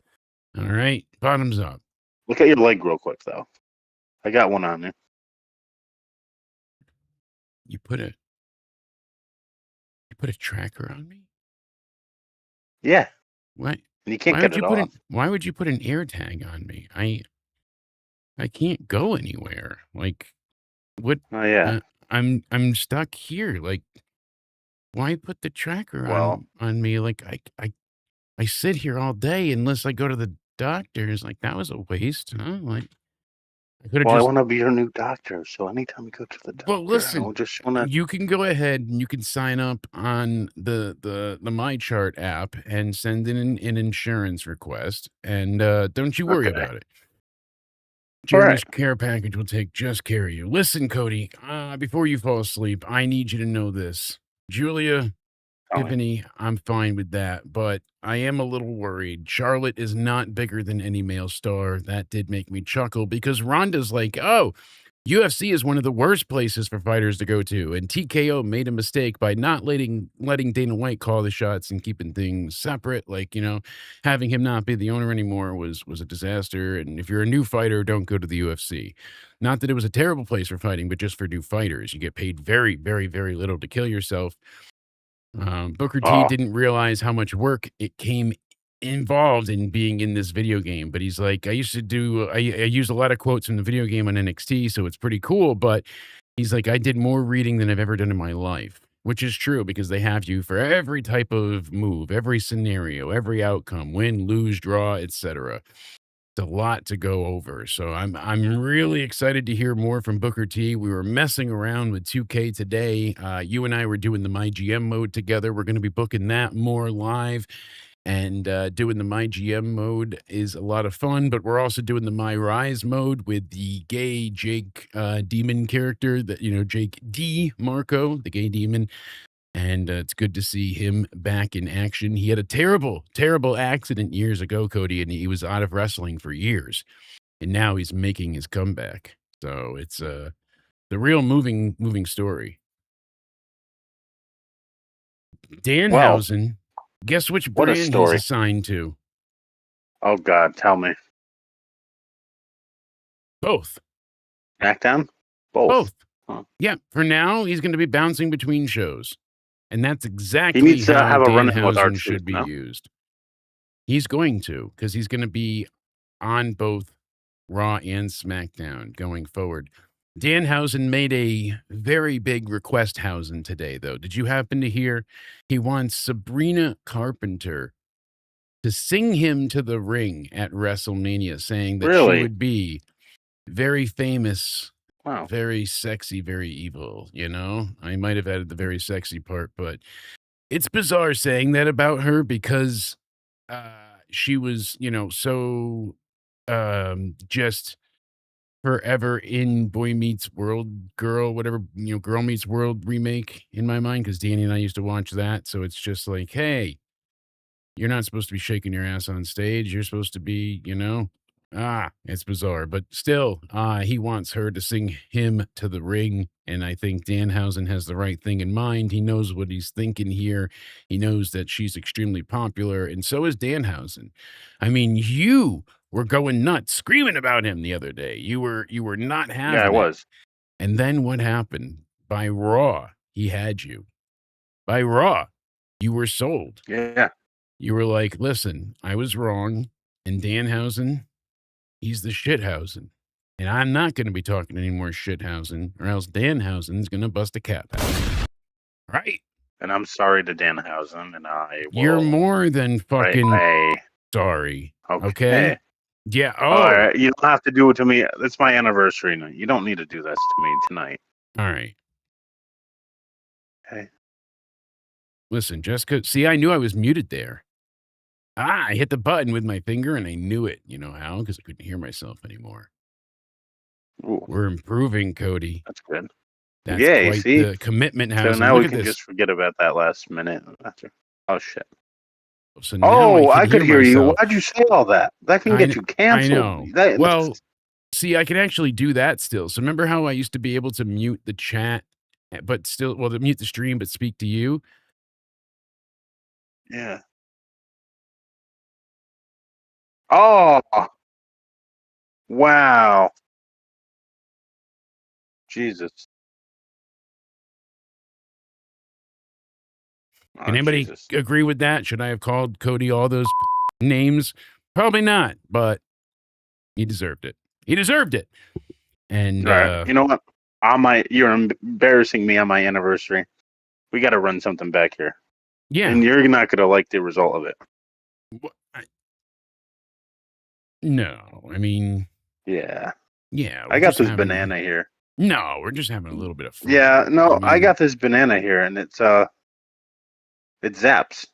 All right. Bottoms up. Look at your leg real quick, though. I got one on there. You put a tracker on me? Yeah. What? And you can't Why get would you it put off. why would you put an air tag on me? I can't go anywhere. Like, what? Oh, yeah. I'm stuck here. Like, why put the tracker Well- on me? Like, I sit here all day unless I go to the doctor's. Like, that was a waste, huh? Like, I could have Well, I just. want to be your new doctor, so anytime you go to the doctor, Well, listen, I just want to. you can go ahead and you can sign up on the MyChart app and send in an insurance request, and don't you worry Okay. about it. All Jeremy's right. care package will take just care of you. Listen, Cody, before you fall asleep, I need you to know this. Julia, Tell me. Tiffany, I'm fine with that, but I am a little worried. Charlotte is not bigger than any male star. That did make me chuckle because Ronda's like, oh, UFC is one of the worst places for fighters to go to, and TKO made a mistake by not letting Dana White call the shots and keeping things separate. Like, having him not be the owner anymore was a disaster. And if you're a new fighter, don't go to the UFC. Not that it was a terrible place for fighting, but just for new fighters. You get paid very, very, very little to kill yourself. Booker T Oh. didn't realize how much work it came involved in being in this video game, but he's like, I used a lot of quotes from the video game on NXT, so it's pretty cool, but he's like, I did more reading than I've ever done in my life. which is true because they have you for every type of move, every scenario, every outcome, win, lose, draw, etc. It's a lot to go over. So I'm really excited to hear more from Booker T. We were messing around with 2K today. You and I were doing the My GM mode together. We're going to be booking that more live. And doing the My GM mode is a lot of fun, but we're also doing the My Rise mode with the gay Jake demon character that, Jake DeMarco, the gay demon. And it's good to see him back in action. He had a terrible, terrible accident years ago, Cody, and he was out of wrestling for years. And now he's making his comeback. So it's the real moving story. Danhausen. Guess which what a brand he's story. assigned to? Oh, God, tell me. Both. SmackDown? Both. Huh. Yeah, for now, he's going to be bouncing between shows. And that's exactly He needs to how have a run-in with Danhausen R-Truth, should be no? used. He's going to, because he's going to be on both Raw and SmackDown going forward. Danhausen made a very big requesthausen today, though. Did you happen to hear? He wants Sabrina Carpenter to sing him to the ring at WrestleMania, saying that Really? she would be very famous, Wow. very sexy, very evil, I might have added the very sexy part, but it's bizarre saying that about her because she was, so just forever in Boy Meets World, Girl, whatever, Girl Meets World remake in my mind, because Danny and I used to watch that. So it's just like, hey, you're not supposed to be shaking your ass on stage. You're supposed to be, it's bizarre. But still, he wants her to sing him to the ring. And I think Danhausen has the right thing in mind. He knows what he's thinking here. He knows that she's extremely popular. And so is Danhausen. I mean, you were going nuts, screaming about him the other day. You were not having Yeah, I it. was. And then what happened? By Raw, he had you. By Raw, you were sold. Yeah. You were like, listen, I was wrong. And Danhausen, he's the shithausen. And I'm not going to be talking any more shithausen, or else Danhausen's going to bust a cap out. Right? And I'm sorry to Danhausen, and I will... You're more than fucking Hey. sorry. Okay. Okay? Yeah. Oh. All right. You don't have to do it to me. It's my anniversary night. You don't need to do this to me tonight. All right. Okay. Listen, Jessica, see, I knew I was muted there. I hit the button with my finger and I knew it. You know how? Because I couldn't hear myself anymore. Ooh, We're improving, Cody. that's good. That's Yay, quite see? the commitment So house. now Look we at can this. just forget about that last minute. After. Oh, shit. So now Oh, I could hear you. myself. Why'd you say all that? That can I get kn- you canceled. I know. Well, see, I can actually do that still. So remember how I used to be able to mute the chat, but still, to mute the stream, but speak to you? yeah. Oh, wow. Jesus. Oh, Can anybody Jesus. agree with that? Should I have called Cody all those names? Probably not, but he deserved it. He deserved it. And All right. You know what? You're embarrassing me on my anniversary. We got to run something back here. yeah. And you're not going to like the result of it. No, I mean, Yeah. yeah. I got this banana here. No, we're just having a little bit of fun. Yeah, no, I mean, got this banana here, and it zaps.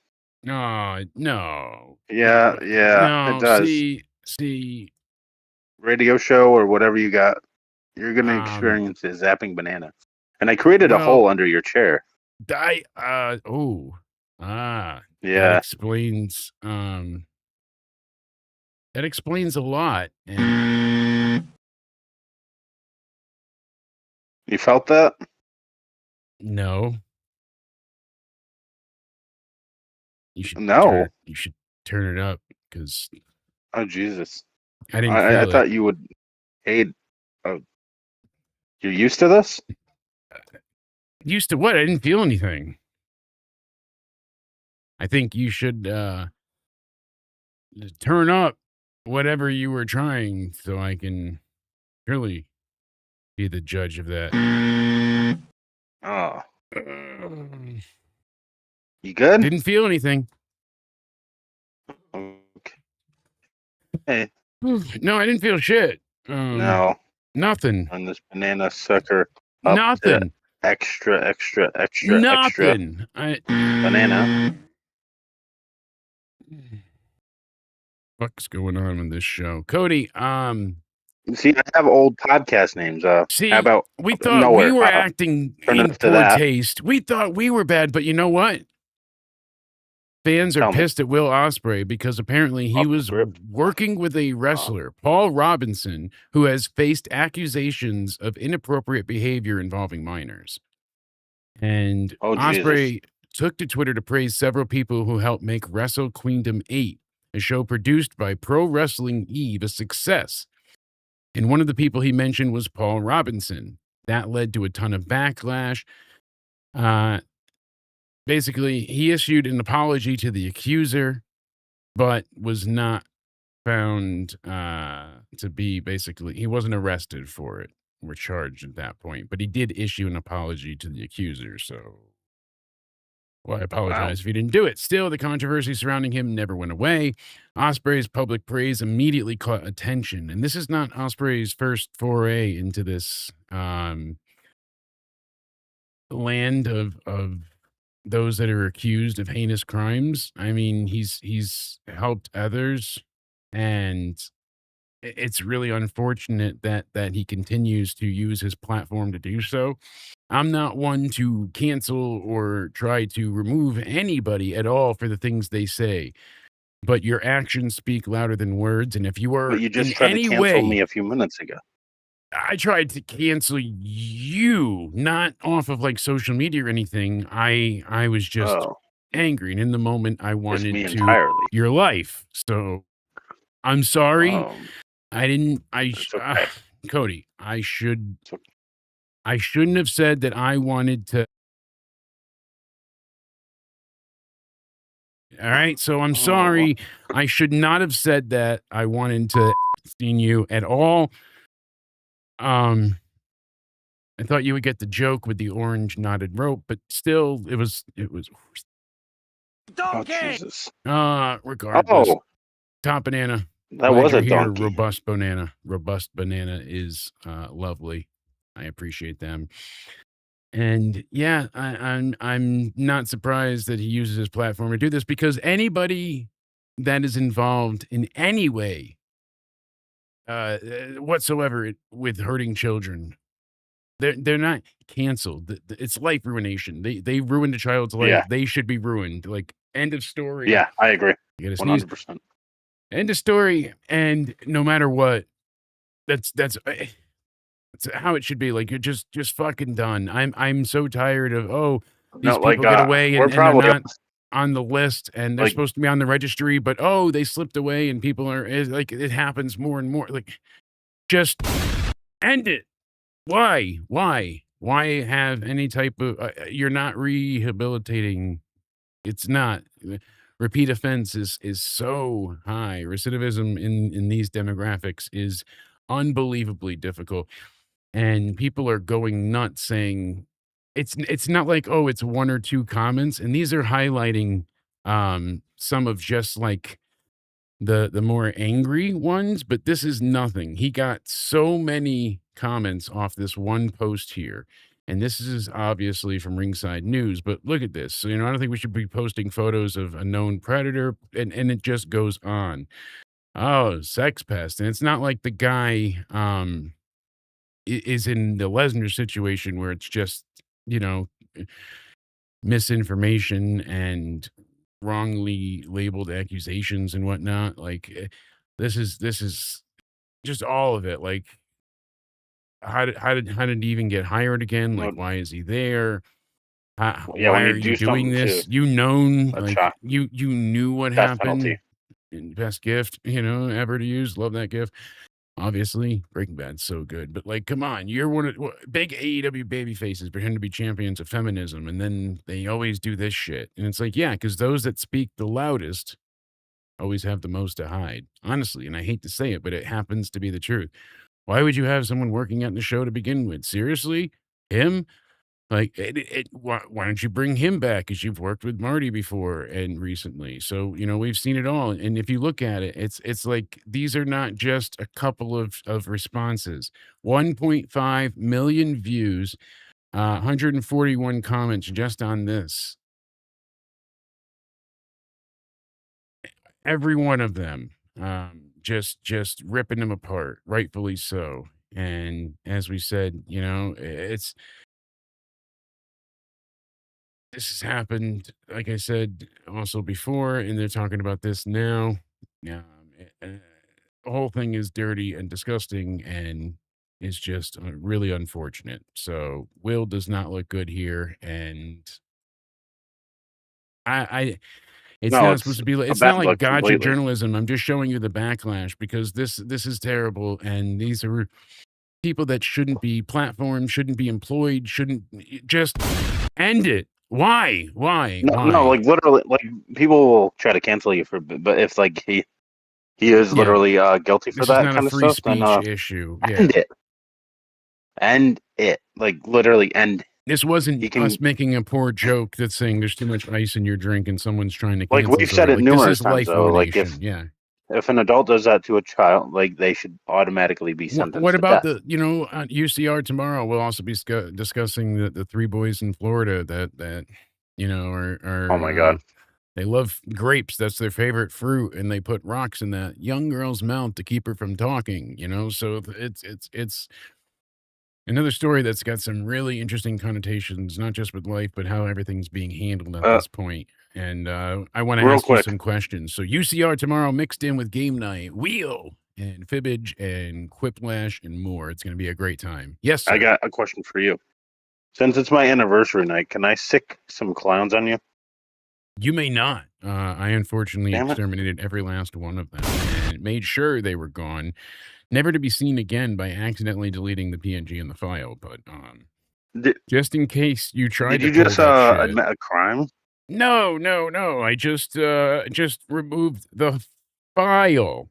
No, no. Yeah, No, it does. See. Radio show or whatever you got, you're gonna experience a zapping banana. And I created a hole under your chair. That Yeah. explains that explains a lot. And You felt that? no. You should No. you should turn it up because Oh Jesus! I didn't I feel thought it. you would hate. Oh, you're used to this? Used to what? I didn't feel anything. I think you should turn up whatever you were trying so I can really be the judge of that. Oh, You good? Didn't feel anything. Okay. No, I didn't feel shit. No, Nothing. on this banana sucker up to Nothing. extra Nothing. banana. What's going on with this show? Cody, See, I have old podcast names. see, how about we thought nowhere? we were acting turn in up to poor that. taste. We thought we were bad, but you know what? Fans are Tell me. pissed at Will Osprey because apparently he Off the was script. working with a wrestler, Paul Robinson, who has faced accusations of inappropriate behavior involving minors. And Oh, Osprey took to Twitter to praise several people who helped make Wrestle Queendom 8, a show produced by Pro Wrestling Eve, a success. And one of the people he mentioned was Paul Robinson. That led to a ton of backlash. Basically, he issued an apology to the accuser, but was not found to be he wasn't arrested for it or charged at that point. But he did issue an apology to the accuser. So, well, I apologize if you didn't do it. Still, the controversy surrounding him never went away. Osprey's public praise immediately caught attention. And this is not Osprey's first foray into this land of those that are accused of heinous crimes. I mean, he's helped others, and it's really unfortunate that he continues to use his platform to do so. I'm not one to cancel or try to remove anybody at all for the things they say, but your actions speak louder than words. And if you are But you just in tried to any cancel way, me a few minutes ago. I tried to cancel you, not off of like social media or anything. I was just Oh, angry, and in the moment, I just wanted me to entirely. your life. So I'm sorry. Um, I didn't. it's okay. Cody, I shouldn't have said that I wanted to. All right, so I'm sorry. I should not have said that I wanted to see you at all. I thought you would get the joke with the orange knotted rope, but still, it was. Oh, Jesus. Regardless, Oh, top banana. that Glad was you're a here. donkey. Robust banana. Robust banana is lovely. I appreciate them. And yeah, I'm not surprised that he uses his platform to do this, because anybody that is involved in any way whatsoever with hurting children, they're not canceled. It's life ruination. They ruined a child's life. Yeah. They should be ruined. Like, end of story. Yeah, I agree. You gotta sneeze. 100%. End of story. And no matter what, that's how it should be. Like, you're just fucking done. I'm so tired of these No, people like, get away we're and they're probably not on the list, and they're like- supposed to be on the registry, but they slipped away, and people are like, it happens more and more. Like, just end it. Why have any type of you're not rehabilitating. It's not. Repeat offense is so high. Recidivism in these demographics is unbelievably difficult, and people are going nuts saying it's not like, it's one or two comments, and these are highlighting some of just like the more angry ones, but this is nothing. He got so many comments off this one post here, and this is obviously from Ringside News, but look at this. So, I don't think we should be posting photos of a known predator, and it just goes on. Oh, sex pest. And it's not like the guy is in the Lesnar situation where it's just, misinformation and wrongly labeled accusations and whatnot. Like, this is just all of it. Like, how did he even get hired again? Like, why is he there? Yeah, why when are you you do doing something this? to You known, a like, child. you knew what Death happened. penalty. And best gift, ever to use. Love that gift. Obviously, Breaking Bad's so good, but like, come on, you're one of big AEW baby faces pretend to be champions of feminism, and then they always do this shit. And it's like, yeah, because those that speak the loudest always have the most to hide. Honestly, and I hate to say it, but it happens to be the truth. Why would you have someone working at the show to begin with? Seriously? Him? Like, why don't you bring him back? Because you've worked with Marty before and recently. So, we've seen it all. And if you look at it, it's like these are not just a couple of responses. 1.5 million views, 141 comments just on this. Every one of them, just ripping them apart, rightfully so. And as we said, this has happened, like I said, also before, and they're talking about this now. The whole thing is dirty and disgusting, and it's just really unfortunate. So Will does not look good here, and it's No, not it's supposed to be. a It's bad not like look gotcha completely. journalism. I'm just showing you the backlash because this is terrible, and these are people that shouldn't be platformed, shouldn't be employed, shouldn't just end it. Why? No, like literally, like people will try to cancel you but if like he is Yeah, literally guilty for this is that not a kind of free stuff, then speech issue. Yeah. end it, like literally end. This He wasn't can, us making a poor joke that's saying there's too much ice in your drink and someone's trying to like cancel we've each said other. it Like, this numerous is times life though. Like elimination. Yeah. if an adult does that to a child, like they should automatically be sentenced What to about death. UCR tomorrow? We'll also be discussing the three boys in Florida that are Oh my god. they love grapes. That's their favorite fruit, and they put rocks in that young girl's mouth to keep her from talking. So it's another story that's got some really interesting connotations, not just with life, but how everything's being handled at this point. And I want to Real ask you quick, some questions. So UCR tomorrow mixed in with game night, wheel and fibbage and quiplash and more. It's going to be a great time. Yes, sir. I got a question for you. Since it's my anniversary night, can I sick some clowns on you? You may not. I unfortunately Damn it. exterminated every last one of them and made sure they were gone, never to be seen again by accidentally deleting the PNG in the file. But Did, just in case you tried did to you pull just that shit. admit a crime? No. I just removed the file.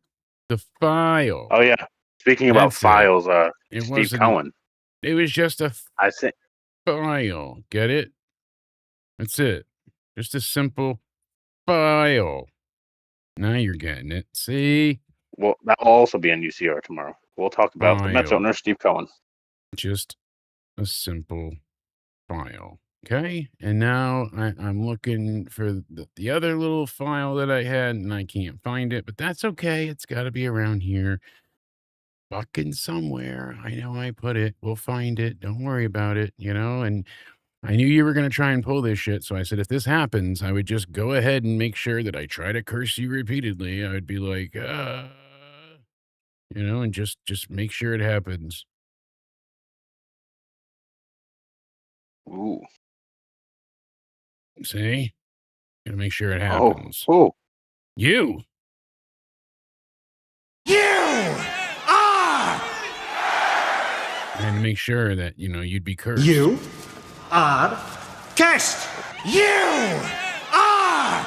The file. Oh yeah. Speaking about That's it. files, It Steve wasn't. Cohen. It was just a I think. file. Get it? That's it. Just a simple file. Now you're getting it. See? Well, that will also be on UCR tomorrow. We'll talk about the Mets File. owner, Steve Cohen. Just a simple file. Okay, and now I'm looking for the other little file that I had, and I can't find it, but that's okay. It's got to be around here, fucking somewhere. I know I put it. We'll find it. Don't worry about it, And I knew you were going to try and pull this shit, so I said if this happens, I would just go ahead and make sure that I try to curse you repeatedly. I would be like, and just make sure it happens. Ooh. See? Gotta make sure it Oh. happens. Oh. You! And to make sure that, you'd be cursed. You are cursed. You are.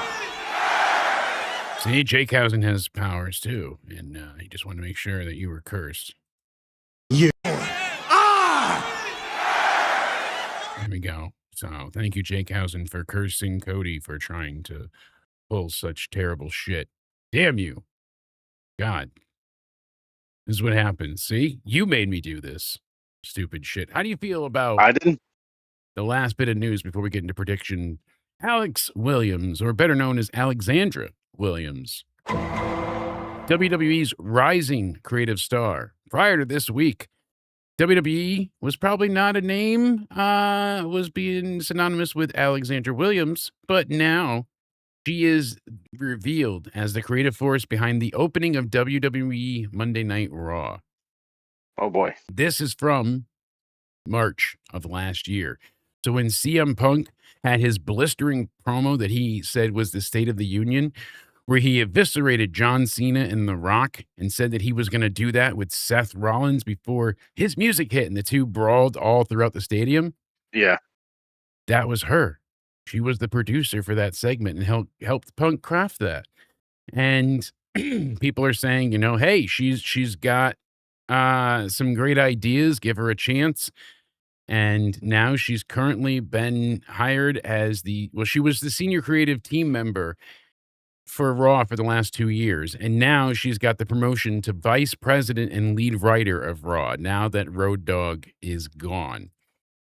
See, Jake Housen has powers too, and he just wanted to make sure that you were cursed. You are. There we go. So, thank you, Jake Housen, for cursing Cody for trying to pull such terrible shit. Damn you. God. This is what happens. See? You made me do this. Stupid shit. How do you feel about I didn't. the last bit of news before we get into prediction? Alex Williams, or better known as Alexandra Williams, WWE's rising creative star. Prior to this week, WWE was probably not a name, was being synonymous with Alexandra Williams, but now she is revealed as the creative force behind the opening of WWE Monday Night Raw. Oh boy. This is from March of last year. So when CM Punk had his blistering promo that he said was the State of the Union, where he eviscerated John Cena and The Rock and said that he was going to do that with Seth Rollins before his music hit and the two brawled all throughout the stadium. Yeah. That was her. She was the producer for that segment and helped Punk craft that. And people are saying, hey, she's got some great ideas. Give her a chance. And now she's currently been hired as she was the senior creative team member for Raw for the last 2 years. And now she's got the promotion to vice president and lead writer of Raw now that Road Dogg is gone.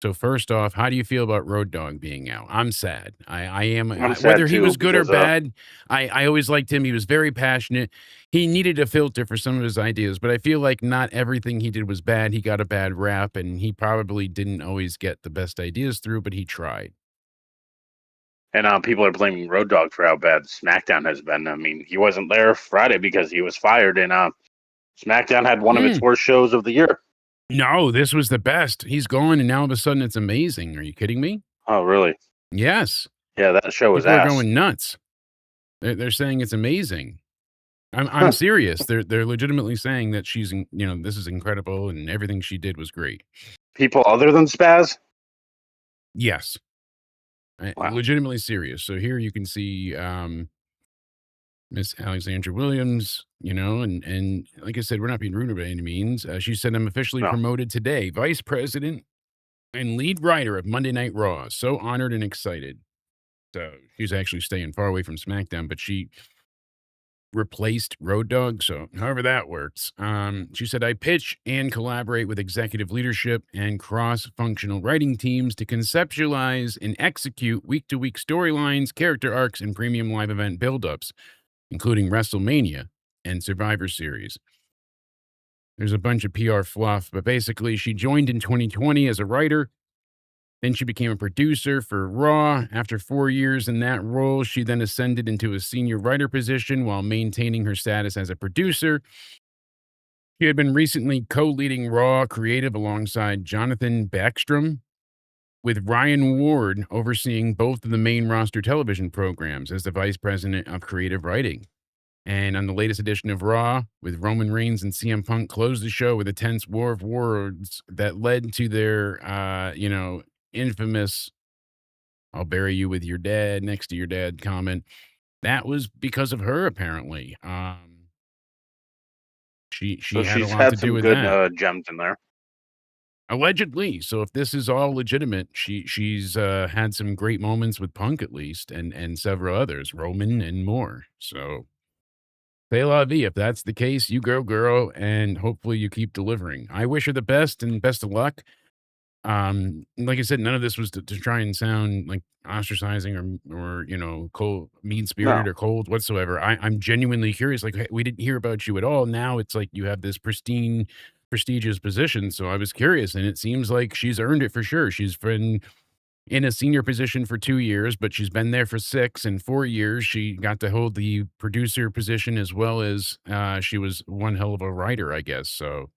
So first off, how do you feel about Road Dogg being out? I'm sad. I am. I'm sad Whether he too, was good or because, bad, I always liked him. He was very passionate. He needed a filter for some of his ideas, but I feel like not everything he did was bad. He got a bad rap, and he probably didn't always get the best ideas through, but he tried. And people are blaming Road Dogg for how bad SmackDown has been. I mean, he wasn't there Friday because he was fired, and SmackDown had one of its worst shows of the year. No, this was the best. He's gone, and now all of a sudden it's amazing. Are you kidding me? Oh, really? Yes. Yeah, that show was People are ass. going nuts. They're saying it's amazing. I'm serious. They're legitimately saying that she's, this is incredible and everything she did was great. People other than Spaz? Yes. Wow. Legitimately serious. So here you can see Miss Alexandra Williams, and like I said, we're not being rude by any means. She said, I'm officially promoted today, vice president and lead writer of Monday Night Raw. So honored and excited. So she's actually staying far away from SmackDown, but she replaced Road Dogg. So however that works. She said, I pitch and collaborate with executive leadership and cross-functional writing teams to conceptualize and execute week-to-week storylines, character arcs, and premium live event buildups, including WrestleMania and Survivor Series. There's a bunch of PR fluff, but basically she joined in 2020 as a writer. Then she became a producer for Raw. After 4 years in that role, she then ascended into a senior writer position while maintaining her status as a producer. She had been recently co-leading Raw creative alongside Jonathan Backstrom, with Ryan Ward overseeing both of the main roster television programs as the vice president of creative writing. And on the latest edition of Raw, with Roman Reigns and CM Punk closed the show with a tense war of words that led to their, infamous "I'll bury you with your dad next to your dad" comment. That was because of her, apparently. She So had a she's lot had to do some with good that. gems in there. Allegedly. So if this is all legitimate, she's had some great moments with Punk at least, and several others, Roman and more. So c'est la vie. If that's the case, you go, girl, and hopefully you keep delivering. I wish her the best and best of luck. Like I said, none of this was to try and sound like ostracizing or cold, mean-spirited or cold whatsoever. I'm genuinely curious. Like, hey, we didn't hear about you at all. Now it's like you have this prestigious position. So I was curious, and it seems like she's earned it for sure. She's been in a senior position for 2 years, but she's been there for 6 and 4 years. She got to hold the producer position as well as she was one hell of a writer, I guess. So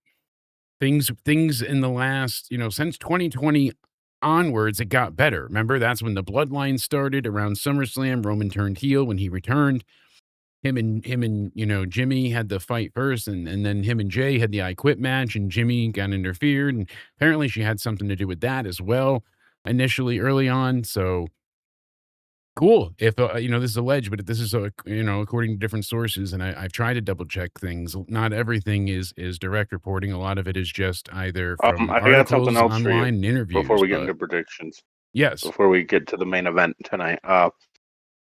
things in the last, since 2020 onwards, it got better. Remember, that's when the bloodline started around SummerSlam. Roman turned heel when he returned. Him and Jimmy had the fight first, and then him and Jay had the I Quit match, and Jimmy got interfered, and apparently she had something to do with that as well initially early on. So cool. If this is alleged, but if this is according to different sources, and I've tried to double check things. Not everything is direct reporting. A lot of it is just either from I got articles something else for you online and interviews. before we get into predictions. Yes. Before we get to the main event tonight,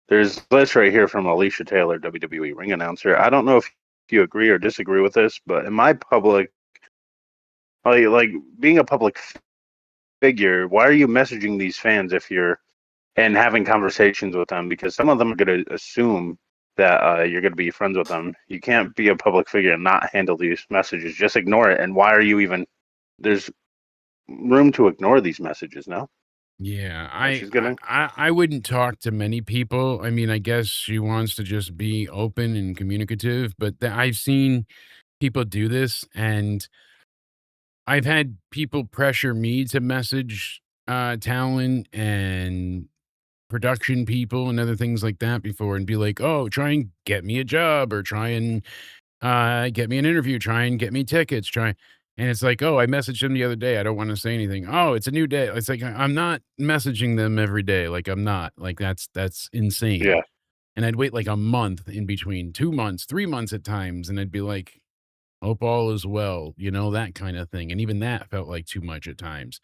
there's this right here from Alicia Taylor, WWE ring announcer. I don't know if you agree or disagree with this, but in my public, like being a public figure, why are you messaging these fans and having conversations with them? Because some of them are going to assume that you're going to be friends with them. You can't be a public figure and not handle these messages. Just ignore it. And why are you even? There's room to ignore these messages now. Yeah, I wouldn't talk to many people. I mean, I guess she wants to just be open and communicative, but I've seen people do this, and I've had people pressure me to message talent and production people and other things like that before, and be like, oh, try and get me a job, or try and get me an interview, try and get me tickets, and it's like, oh, I messaged them the other day, I don't want to say anything. Oh, it's a new day. It's like, I'm not messaging them every day. Like, I'm not. Like, that's insane. Yeah. And I'd wait like a month in between, 2 months, 3 months at times, and I'd be like, hope all is well, that kind of thing. And even that felt like too much at times.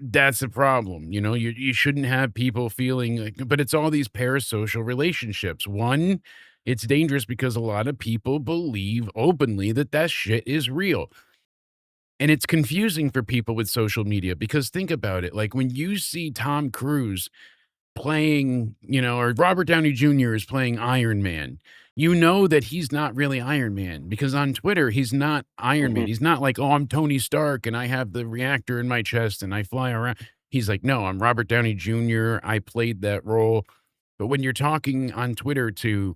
That's the problem. You know, you shouldn't have people feeling like, but it's all these parasocial relationships. One, it's dangerous because a lot of people believe openly that shit is real. And it's confusing for people with social media because think about it. Like when you see Tom Cruise playing, you know, or Robert Downey Jr. is playing Iron Man, you know that he's not really Iron Man because on Twitter, he's not Iron Man. He's not like, oh, I'm Tony Stark and I have the reactor in my chest and I fly around. He's like, no, I'm Robert Downey Jr. I played that role. But when you're talking on Twitter to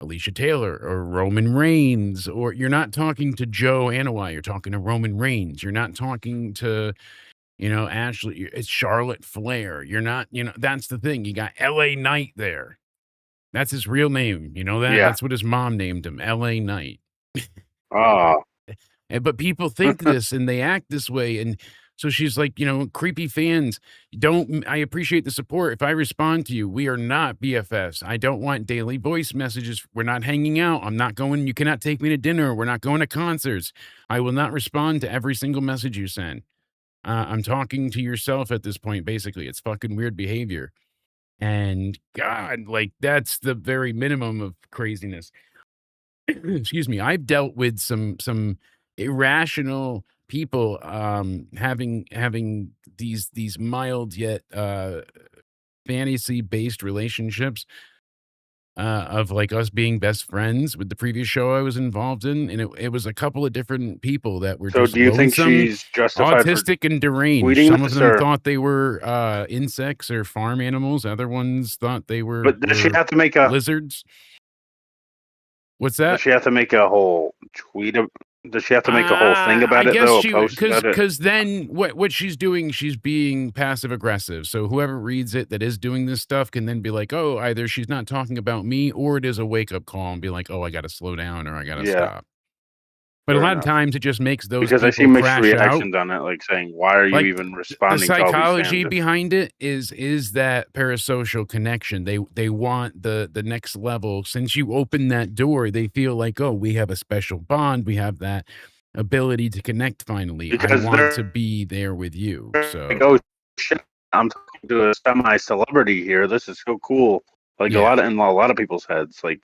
Alicia Taylor or Roman Reigns, or you're not talking to Joe Anoa'i, you're talking to Roman Reigns. You're not talking to, you know, Ashley, it's Charlotte Flair. You're not, you know, that's the thing. You got LA Knight there. That's his real name. You know that? Yeah. That's what his mom named him, LA Knight. Oh, But people think this and they act this way. And so she's like, you know, creepy fans, I appreciate the support. If I respond to you, we are not BFFs. I don't want daily voice messages. We're not hanging out. I'm not going, you cannot take me to dinner. We're not going to concerts. I will not respond to every single message you send. I'm talking to yourself at this point, basically. It's fucking weird behavior. And God, like that's the very minimum of craziness. Excuse me. I've dealt with some irrational people having these mild yet fantasy based relationships of like us being best friends with the previous show I was involved in, and it was a couple of different people that were so just do you think lonesome, she's justified autistic and deranged. tweeting Some of this, them or- thought they were insects or farm animals. Other ones thought they were, But does she have to make a lizards. What's that? Does she have to make a whole tweet? Does she have to make a whole thing about I it guess though? she Post about it? because then what she's doing, she's being passive aggressive. So whoever reads it that is doing this stuff can then be like, oh, either she's not talking about me or it is a wake up call and be like, oh, I got to slow down or I got to Yeah. stop. But Fair a lot enough. of times it just makes those Because I see people mixed crash reactions out. on it, like saying, "Why are you Like, even The responding?" to all these psychology fans? behind it is that parasocial connection. They want the next level. Since you open that door, they feel like, oh, we have a special bond. We have that ability to connect finally. Because I want they're- to be there with you. So Like, oh shit, I'm talking to a semi-celebrity here. This is so cool. Like Yeah. in a lot of people's heads. Like,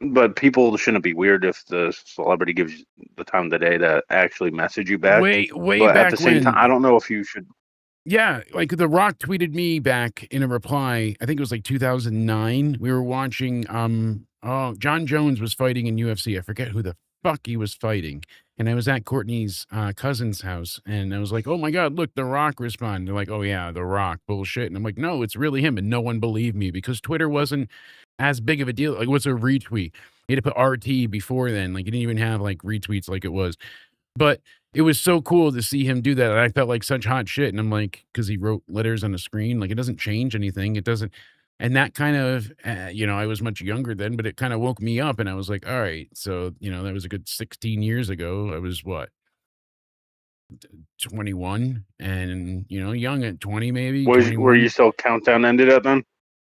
but people shouldn't be weird if the celebrity gives you the time of the day to actually message you back. way but back at the same when, time, I don't know if you should. yeah, like The Rock tweeted me back in a reply. I think it was like 2009. We were watching John Jones was fighting in UFC. I forget who the fuck he was fighting. And I was at Courtney's cousin's house and I was like, oh my God, look, The Rock responded. They're like, oh yeah, The Rock, bullshit. And I'm like, no, it's really him. And no one believed me because Twitter wasn't as big of a deal. Like, what's a retweet? You had to put RT before then. Like, you didn't even have like retweets like it was. But it was so cool to see him do that. And I felt like such hot shit. And I'm like, because he wrote letters on the screen, like it doesn't change anything. It doesn't. And that kind of, you know, I was much younger then, but it kind of woke me up. And I was like, all right. So, you know, that was a good 16 years ago. I was what? 21 and, you know, young at 20 maybe. Were 21. you still countdown ended at then?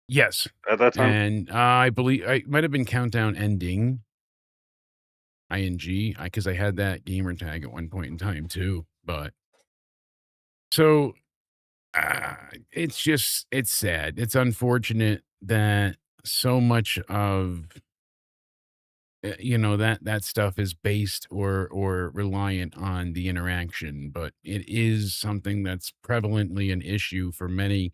Yes. At that time? And I believe I might have been countdown ending. ING, because I had that gamer tag at one point in time too. But so it's sad. It's unfortunate that so much of you know that stuff is based or reliant on the interaction, but it is something that's prevalently an issue for many.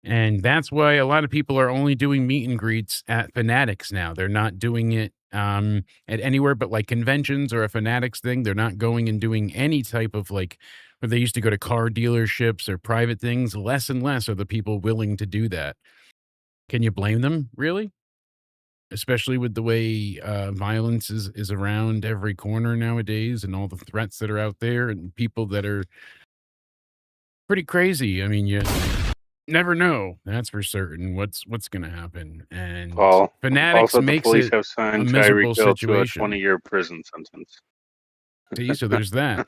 And that's why a lot of people are only doing meet and greets at Fanatics now. They're not doing it at anywhere but like conventions or a Fanatics thing. They're not going and doing any type of like where they used to go to car dealerships or private things. Less and less are the people willing to do that. Can you blame them, really? Especially with the way violence is around every corner nowadays and all the threats that are out there and people that are pretty crazy. I mean, you never know. That's for certain. What's going to happen? And Well, Fanatics also, the makes police it have signed a miserable Tyreek Hill to a situation. 20-year prison sentence. See, so there's that.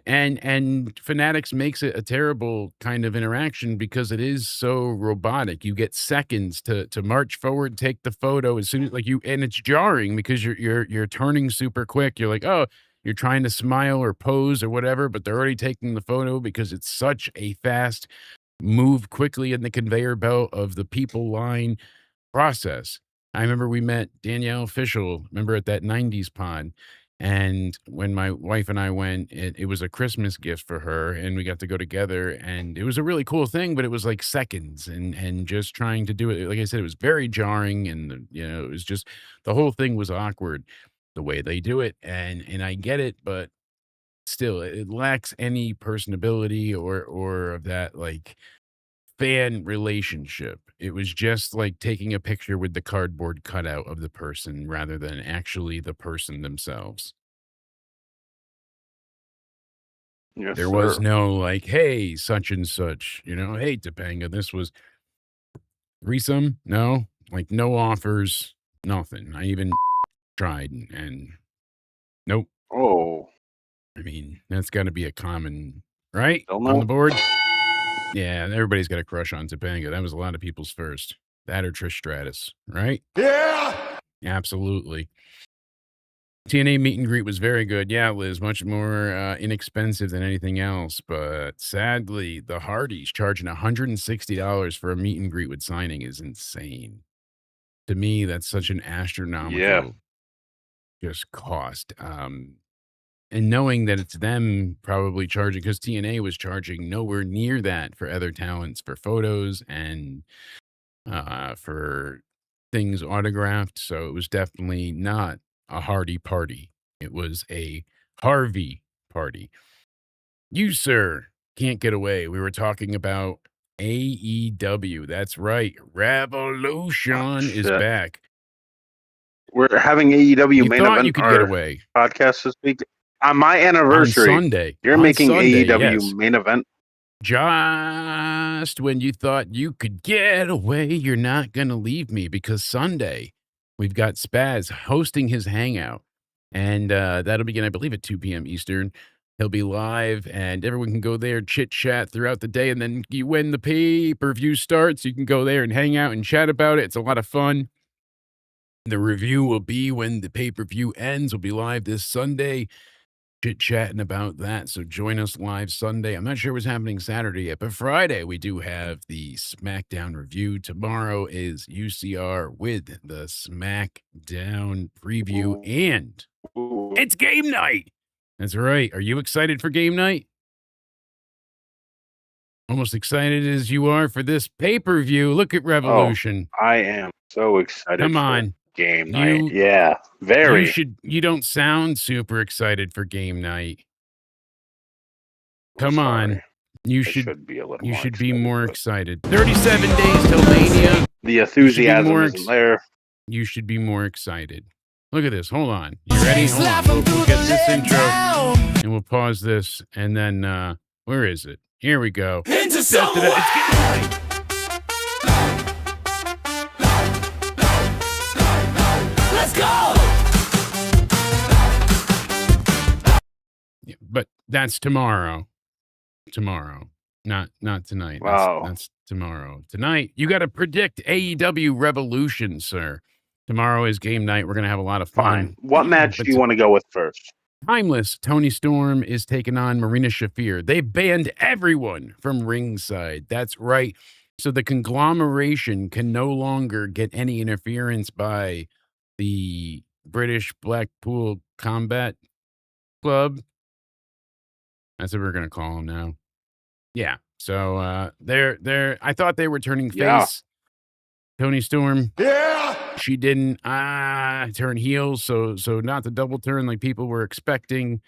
and Fanatics makes it a terrible kind of interaction because it is so robotic. You get seconds to march forward, take the photo as soon as like you, and it's jarring because you're turning super quick. You're like, oh, you're trying to smile or pose or whatever, but they're already taking the photo because it's such a fast move quickly in the conveyor belt of the people line process. I remember we met Danielle Fishel, remember at that 90s pod. And when my wife and I went, it was a Christmas gift for her, and we got to go together, and it was a really cool thing, but it was like seconds, and just trying to do it. Like I said, it was very jarring, and it was just, the whole thing was awkward, the way they do it, and I get it, but still, it lacks any personability or of that like fan relationship. It was just like taking a picture with the cardboard cutout of the person rather than actually the person themselves. Yes, There was sir. no like, hey, such and such, hey, Topanga, this was threesome. No, like no offers, nothing. I even tried and nope. Oh, I mean, that's got to be a common, right? Still On no? the board. Yeah, everybody's got a crush on Topanga. That was a lot of people's first. That or Trish Stratus, right? Yeah! Absolutely. TNA meet and greet was very good. Yeah, Liz, much more inexpensive than anything else. But sadly, the Hardys charging $160 for a meet and greet with signing is insane. To me, that's such an astronomical just cost. And knowing that it's them probably charging, because TNA was charging nowhere near that for other talents for photos and for things autographed. So it was definitely not a Hardy party. It was a Harvey party. You, sir, can't get away. We were talking about AEW. That's right. Revolution is shit. back. We're having AEW You main thought event you could get our away podcast this week. On my on anniversary, Sunday. you're On making Sunday, AEW yes. main event. Just when you thought you could get away, you're not going to leave me, because Sunday we've got Spaz hosting his hangout, and that'll begin, I believe, at 2 p.m. Eastern. He'll be live, and everyone can go there, chit chat throughout the day, and then when the pay-per-view starts, you can go there and hang out and chat about it. It's a lot of fun. The review will be when the pay-per-view ends. We'll be live this Sunday, chit-chatting about that. So join us live Sunday. I'm not sure what's happening Saturday yet, but Friday we do have the SmackDown review. Tomorrow is UCR with the SmackDown preview, and it's game night. That's right. Are you excited for game night? Almost excited as you are for this pay-per-view. Look at Revolution. I am so excited. Come for on. game You- night. Yeah, very. You don't sound super excited for game night. Come on. Sorry. You I should be a little. You more should be excited, more but excited. 37 days till Mania. The enthusiasm more isn't there. You should be more excited. Look at this. Hold on. You ready? Hold on. We'll get this intro, and we'll pause this, and then where is it? Here we go. Into It's getting night. Let's go! Yeah, but that's tomorrow. Tomorrow. Not tonight. Wow. That's tomorrow. Tonight, you got to predict AEW Revolution, sir. Tomorrow is game night. We're going to have a lot of fun. Fine. What match But do you want to go with first? Timeless, Tony Storm is taking on Marina Shafir. They banned everyone from ringside. That's right. So the conglomeration can no longer get any interference by the British Blackpool Combat Club. That's what we're going to call them now. Yeah. So they're I thought they were turning face. Yeah. Tony Storm. Yeah! She didn't turn heel, so not the double turn like people were expecting.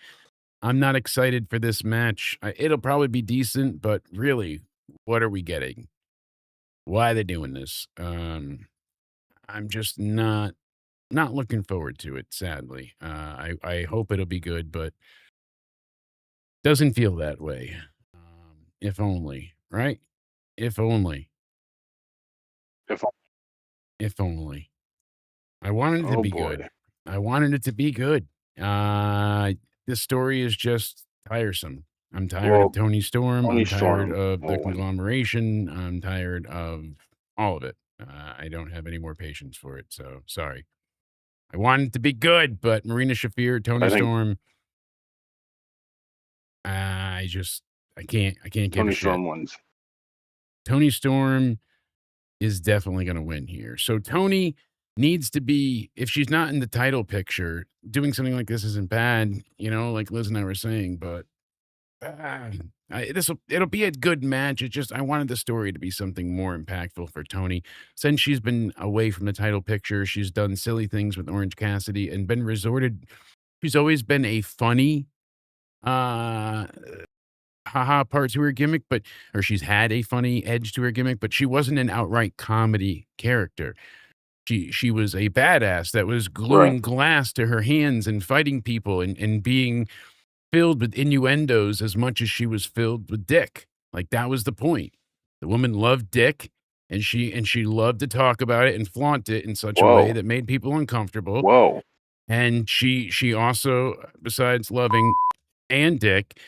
I'm not excited for this match. It'll probably be decent, but really, what are we getting? Why are they doing this? I'm just not looking forward to it, sadly. I hope it'll be good, but doesn't feel that way. If only, right? If only. If only. I wanted it to Oh, be boy. good. I wanted it to be good. This story is just tiresome. I'm tired Well, of Tony Storm. Tony I'm tired Storm of the will win. conglomeration. I'm tired of all of it. I don't have any more patience for it. So sorry. I wanted it to be good, but Marina Shafir, Tony I think- Storm, I can't give Tony a shit. Storm wins. Tony Storm is definitely going to win here. So Tony needs to be, if she's not in the title picture, doing something like this isn't bad, like Liz and I were saying, but it'll be a good match. It just, I wanted the story to be something more impactful for Tony. Since she's been away from the title picture, she's done silly things with Orange Cassidy and been she's always been a funny, haha part to her gimmick, or she's had a funny edge to her gimmick, but she wasn't an outright comedy character. She was a badass that was gluing glass to her hands and fighting people and being filled with innuendos as much as she was filled with dick. Like, that was the point. The woman loved dick, and she loved to talk about it and flaunt it in such a way that made people uncomfortable. Whoa. And she also, besides loving and dick,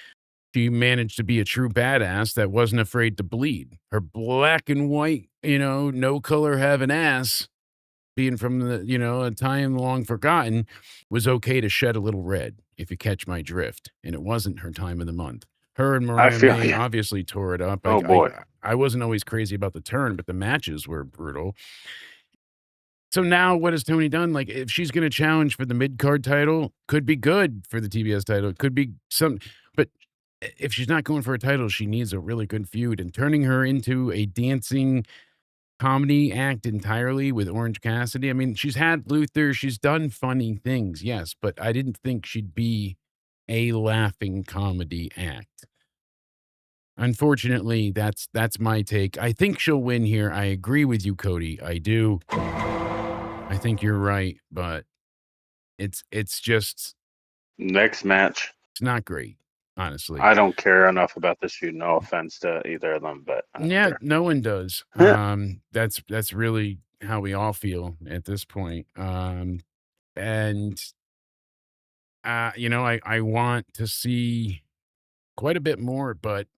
she managed to be a true badass that wasn't afraid to bleed. Her black and white, no color having ass, being from the, a time long forgotten, was okay to shed a little red, if you catch my drift. And it wasn't her time of the month. Her and Mariah May obviously tore it up. Oh, boy. I wasn't always crazy about the turn, but the matches were brutal. So now what has Tony done? Like, if she's going to challenge for the mid-card title, could be good for the TBS title. It could be but if she's not going for a title, she needs a really good feud. And turning her into a dancing comedy act entirely with Orange Cassidy. I mean, she's had Luther. She's done funny things, yes, but I didn't think she'd be a laughing comedy act. Unfortunately, that's my take. I think she'll win here. I agree with you, Cody. I do. I think you're right, but it's just next match. It's not great, honestly. I don't care enough about this feud. No offense to either of them, but yeah, no one does. That's really how we all feel at this point. I want to see quite a bit more, but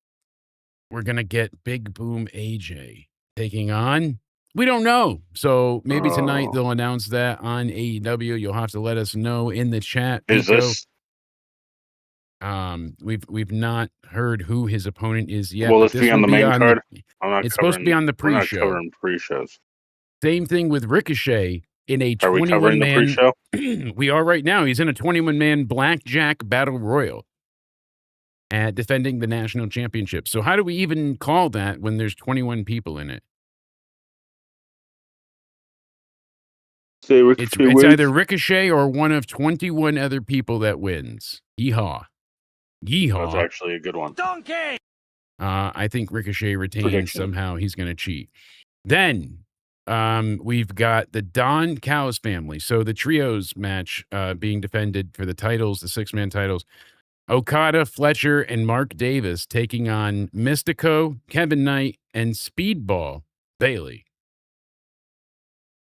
we're gonna get Big Boom AJ taking on. We don't know. So maybe tonight they'll announce that on AEW. You'll have to let us know in the chat. Is this? We've not heard who his opponent is yet. Will this be on the main card? It's supposed to be on the pre-show. We're not covering pre-shows. Same thing with Ricochet in a 21-man. Are we covering the pre-show? We are right now. He's in a 21-man Blackjack Battle Royal, defending the national championship. So how do we even call that when there's 21 people in it? It's either Ricochet or one of 21 other people that wins. Yeehaw. That's actually a good one. Donkey! I think Ricochet retains. Somehow he's going to cheat. Then we've got the Don Callis family. So the trios match being defended for the titles, the 6-man titles. Okada, Fletcher, and Mark Davis taking on Mystico, Kevin Knight, and Speedball Bailey.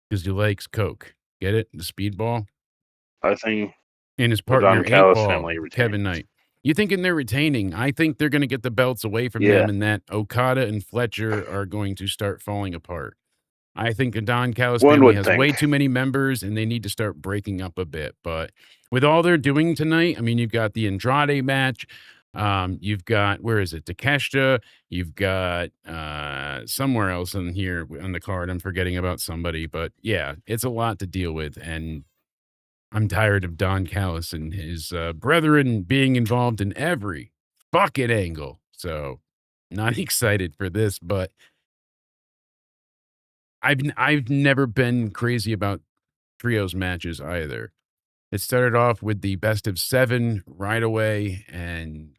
Because he likes Coke. Get it? The Speedball? I think. And his partner, family Kevin Knight. You thinking they're retaining? I think they're going to get the belts away from them, and that Okada and Fletcher are going to start falling apart. I think the Don Callis family has way too many members, and they need to start breaking up a bit. But with all they're doing tonight, I mean, you've got the Andrade match. You've got, where is it? Takeshita. You've got somewhere else in here on the card. I'm forgetting about somebody, but yeah, it's a lot to deal with. And I'm tired of Don Callis and his brethren being involved in every fucking angle. So not excited for this, but I've never been crazy about trios matches either. It started off with the best of 7 right away, and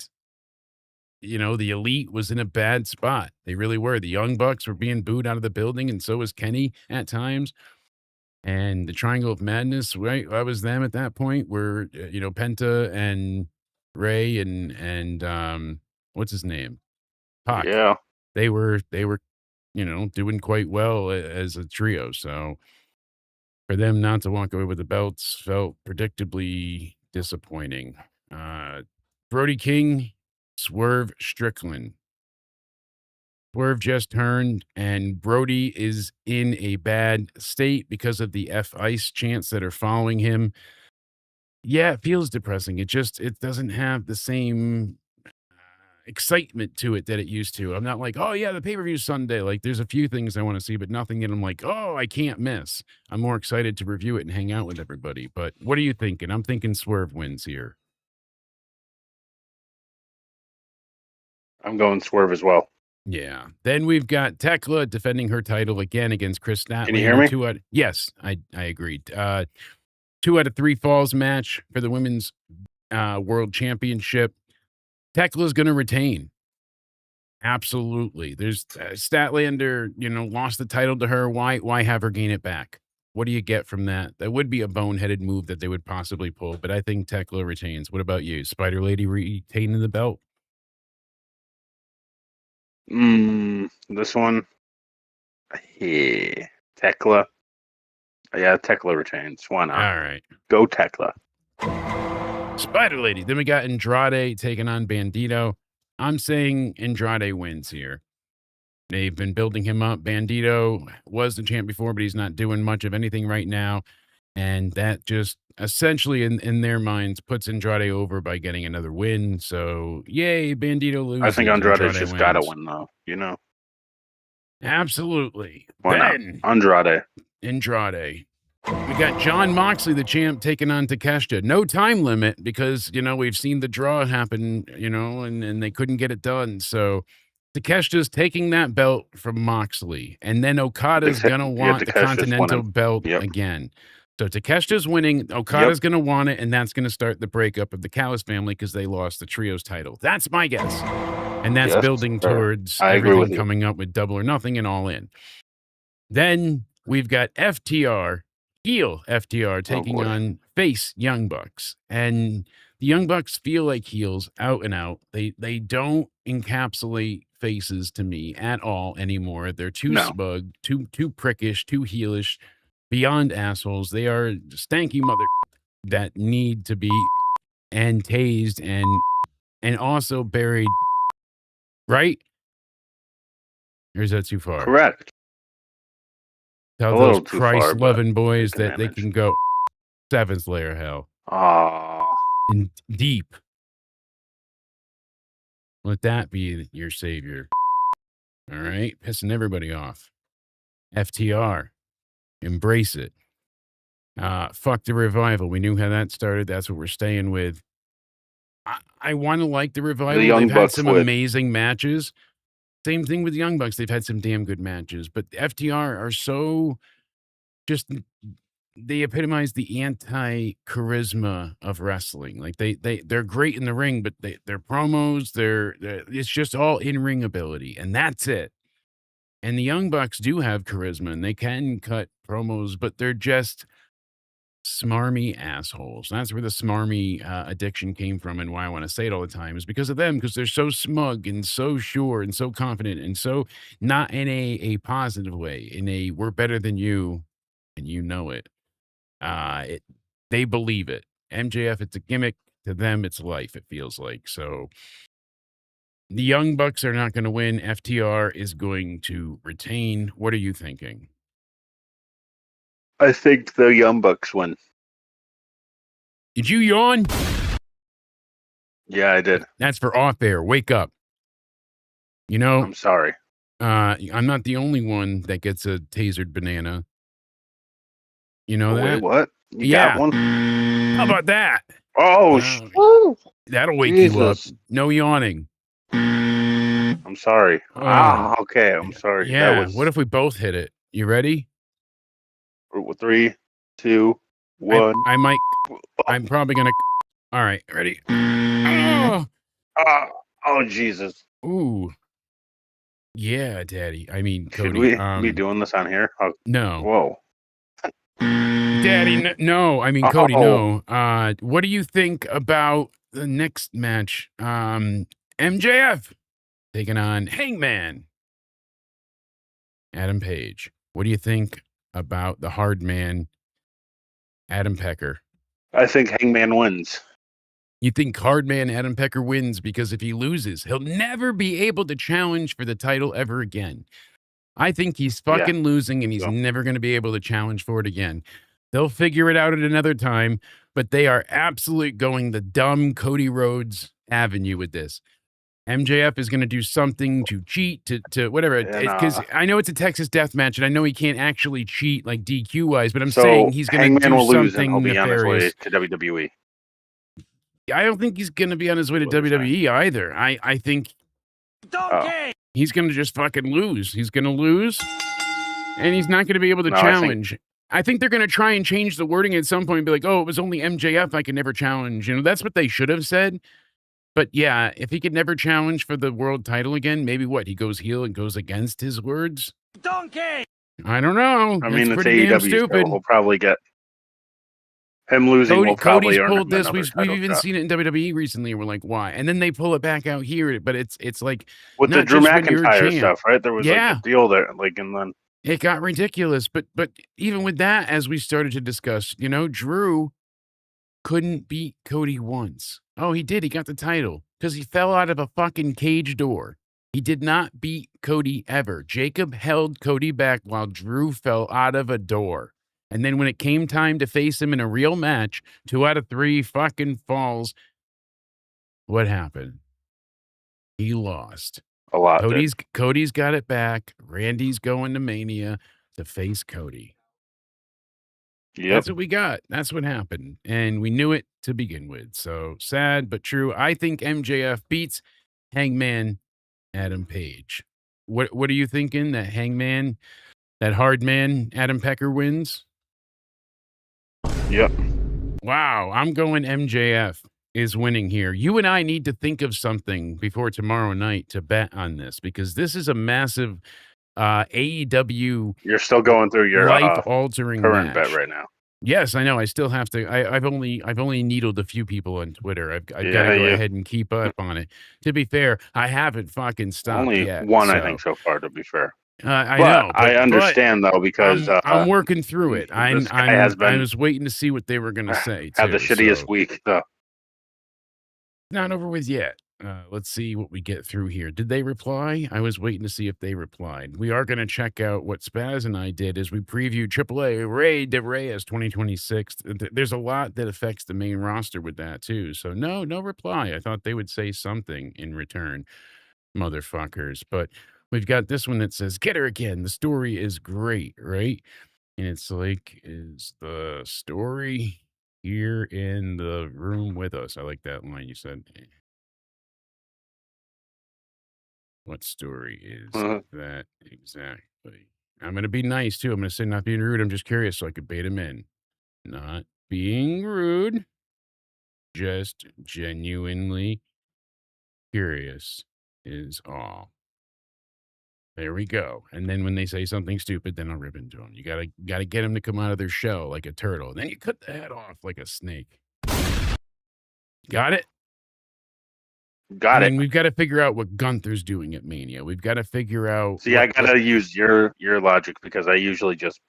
the Elite was in a bad spot. They really were. The Young Bucks were being booed out of the building, and so was Kenny at times. And the Triangle of Madness, right? That was them at that point, where Penta and Ray and what's his name, Pac. Yeah, they were doing quite well as a trio. So for them not to walk away with the belts felt predictably disappointing. Brody King, Swerve Strickland. Swerve just turned, and Brody is in a bad state because of the F-Ice chants that are following him. Yeah, it feels depressing. It doesn't have the same excitement to it that it used to. I'm not like, oh yeah, the pay-per-view Sunday. Like there's a few things I want to see, but nothing that I'm like, oh, I can't miss. I'm more excited to review it and hang out with everybody. But what are you thinking? I'm thinking Swerve wins here. I'm going Swerve as well. Yeah. Then we've got Tekla defending her title again against Chris Statlander. Can you hear me? Yes, I agreed. 2 out of 3 falls match for the women's world championship. Tekla's going to retain. Absolutely. There's Statlander, lost the title to her. Why have her gain it back? What do you get from that? That would be a boneheaded move that they would possibly pull, but I think Tekla retains. What about you? Spider Lady retaining the belt? This one. Yeah. Tekla. Yeah, Tekla retains. Why not? All right. Go Tekla. Spider Lady. Then we got Andrade taking on Bandito. I'm saying Andrade wins here. They've been building him up. Bandito was the champ before, but he's not doing much of anything right now. And that just essentially, in their minds, puts Andrade over by getting another win. So, yay, Bandito loses. I think Andrade's just wins. got to win, though. Absolutely. Why Then, not? Andrade. We got John Moxley, the champ, taking on Takeshita. No time limit because, we've seen the draw happen, and they couldn't get it done. So Takeshita's taking that belt from Moxley. And then Okada's going to want the Continental belt again. So Takeshita's winning. Okada's going to want it, and that's going to start the breakup of the Callis family because they lost the Trios title. That's my guess. And that's building towards everything coming up with Double or Nothing and All In. Then we've got FTR, heel FTR, taking on face Young Bucks. And the Young Bucks feel like heels out and out. They don't encapsulate faces to me at all anymore. They're too smug, too prickish, too heelish, beyond assholes. They are stanky mother that need to be and tased and also buried. Right? Or is that too far? Correct. Tell those Christ-loving boys that they can go 7th layer hell. And deep. Let that be your savior. All right? Pissing everybody off. FTR. Embrace it. Fuck the Revival. We knew how that started. That's what we're staying with. I want to like the Revival. They've had some amazing matches. Same thing with the Young Bucks. They've had some damn good matches. But FTR are so just, they epitomize the anti-charisma of wrestling. Like they're great in the ring, but their promos, it's just all in-ring ability. And that's it. And the Young Bucks do have charisma and they can cut promos, but they're just smarmy assholes. That's where the smarmy addiction came from, and why I want to say it all the time is because of them, because they're so smug and so sure and so confident and so not in a positive way, in a we're better than you and you know it. They believe it. MJF, it's a gimmick. To them, it's life, it feels like. So the Young Bucks are not going to win. FTR is going to retain. What are you thinking? I think the Young Bucks win. Did you yawn? Yeah, I did. That's for off air. Wake up. I'm sorry. I'm not the only one that gets a tasered banana. You know that? Wait, what? You got one? How about that? Oh, that'll wake you up. No yawning. I'm sorry. Okay. I'm sorry. Yeah. What if we both hit it? You ready? 3, 2, 1. I'm probably gonna. All right, ready? Oh, Jesus. Ooh. Yeah, Daddy. I mean, Cody. Should we be doing this on here? No. Whoa. Daddy, no. I mean, Cody, no. What do you think about the next match? MJF taking on Hangman. Adam Page. What do you think about the hard man, Adam Pecker? I think Hangman wins. You think hard man Adam Pecker wins because if he loses, he'll never be able to challenge for the title ever again. I think he's fucking losing and he's never going to be able to challenge for it again. They'll figure it out at another time, but they are absolutely going the dumb Cody Rhodes avenue with this. MJF is going to do something to cheat, to whatever. And, Because I know it's a Texas death match, and I know he can't actually cheat like DQ wise, but I'm so saying he's going to Hangman do will lose and something he'll be on his way nefarious. to WWE. I don't think he's going to be on his way to What you're saying. WWE either. I think Oh. he's going to just fucking lose. He's going to lose, and he's not going to be able to No, I think- challenge. I think they're going to try and change the wording at some point and be like, oh, it was only MJF. I can never challenge. You know, that's what they should have said. But yeah, if he could never challenge for the world title again, maybe what? He goes heel and goes against his words? Donkey! I don't know. I mean, it's pretty damn AEW, so stupid. we'll probably get him losing. Will probably Cody's earn pulled him this. another We've title even shot. seen it in WWE recently. And we're like, why? And then they pull it back out here. But it's like with the not Drew just when you're a McIntyre champ. stuff, right? There was Yeah. like a deal there, like, and then it got ridiculous. But even with that, as we started to discuss, you know, Drew couldn't beat Cody once. Oh, he did. He got the title because he fell out of a fucking cage door. He did not beat Cody ever. Jacob held Cody back while Drew fell out of a door. And then when it came time to face him in a real match, 2 out of 3 fucking falls. What happened? He lost. a lot. Cody's got it back. Randy's going to Mania to face Cody. Yep. That's what we got. That's what happened. And we knew it to begin with. So sad, but true. I think MJF beats Hangman Adam Page. What are you thinking? That Hangman, that hard man, Adam Pecker wins? Yep. Wow. I'm going MJF is winning here. You and I need to think of something before tomorrow night to bet on this because this is a massive AEW You're still going through your life-altering current match. bet right now. Yes, I know. I still have to. I've only needled a few people on Twitter. I've got to go ahead and keep up on it. To be fair, I haven't fucking stopped Only yet. one, so. I think, so far. To be fair, I but know. I understand though because I'm working through it. I been- was waiting to see what they were going to say. had the too, shittiest so. week. So. Not over with yet. Let's see what we get through here. Did they reply? I was waiting to see if they replied. We are going to check out what Spaz and I did as we previewed AAA Rey de Reyes 2026. There's a lot that affects the main roster with that too. So no reply. I thought they would say something in return, motherfuckers. But we've got this one that says, "Get her again. The story is great, right?" And it's like, is the story here in the room with us? I like that line you said. What story is that exactly? I'm going to be nice too. I'm going to say not being rude. I'm just curious so I could bait him in. Not being rude. Just genuinely curious is all. There we go. And then when they say something stupid, then I'll rip into them. You gotta get them to come out of their shell like a turtle. Then you cut the head off like a snake. Got it? Got it. And we've got to figure out what Gunther's doing at Mania. We've got to figure out. See, I gotta use your logic because I usually just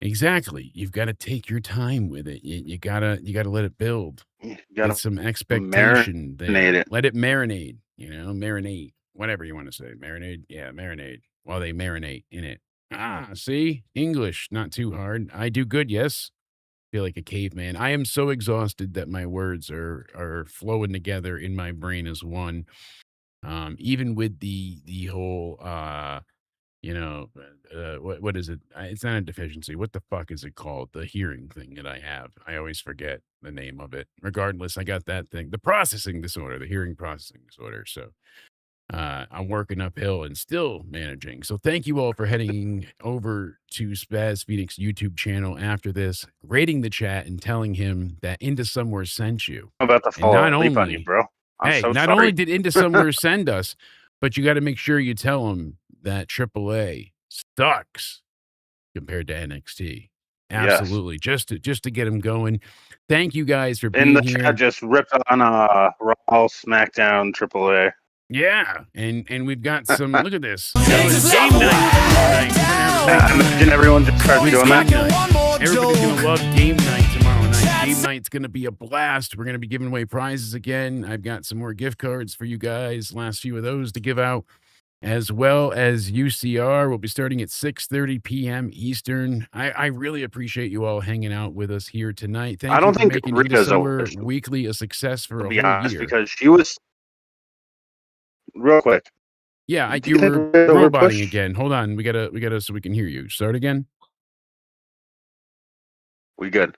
Exactly. You've got to take your time with it. You gotta let it build. gotta Get some expectation there. marinate it. Let it marinate. Marinate. Whatever you want to say. Marinade. Yeah, marinate. While they marinate in it. See? English. Not too hard. I do good, yes. Feel like a caveman. I am so exhausted that my words are flowing together in my brain as one. Even with the whole what is it? It's not a deficiency. What the fuck is it called? The hearing thing that I have. I always forget the name of it. Regardless, I got that thing. The processing disorder, the hearing processing disorder. So I'm working uphill and still managing. So thank you all for heading over to Spaz Phoenix YouTube channel after this, rating the chat and telling him that Into Somewhere sent you. I'm about to fall not asleep on only- you, bro. I'm Hey, so not sorry. only did Into Somewhere send us, but you got to make sure you tell them that AAA sucks compared to NXT. Yes. Absolutely, just to get them going. Thank you guys for in being the here. chat, just ripped on Raw, SmackDown, AAA. Yeah, and we've got some. Look at this. Game night. Imagine everyone just starts doing that. Everybody's gonna love game night tomorrow night. Game night's gonna be a blast. We're gonna be giving away prizes again. I've got some more gift cards for you guys. Last few of those to give out, as well as UCR. We'll be starting at 6:30 p.m. Eastern. I really appreciate you all hanging out with us here tonight. Thank I you don't for think making Rhea's Into Somewhere over, weekly a success for to a be whole honest, year. because she was real quick. Yeah, Do you think were Rhea's over roboting Push? again. Hold on. We gotta, so we can hear you. Start again. We good?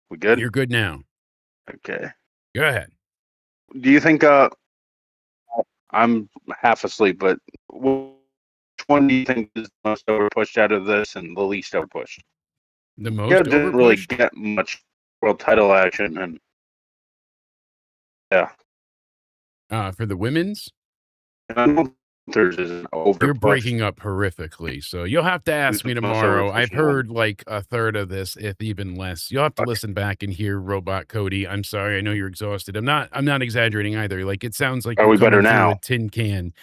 We good? You're good now. Okay. Go ahead. Do you think? I'm half asleep, but which one do you think is the most over pushed out of this and the least over pushed? The Yeah, most didn't really overpushed? get much world title action, and yeah, For the women's? and I don't think there's an over. You're breaking up horrifically, so you'll have to ask me Who's the most tomorrow. I've overpushed one? heard like a third of this, if even less. You'll have to Okay. listen back and hear Robot Cody. I'm sorry, I know you're exhausted. I'm not exaggerating either. Like it sounds like Are you're we better coming through now? a tin can.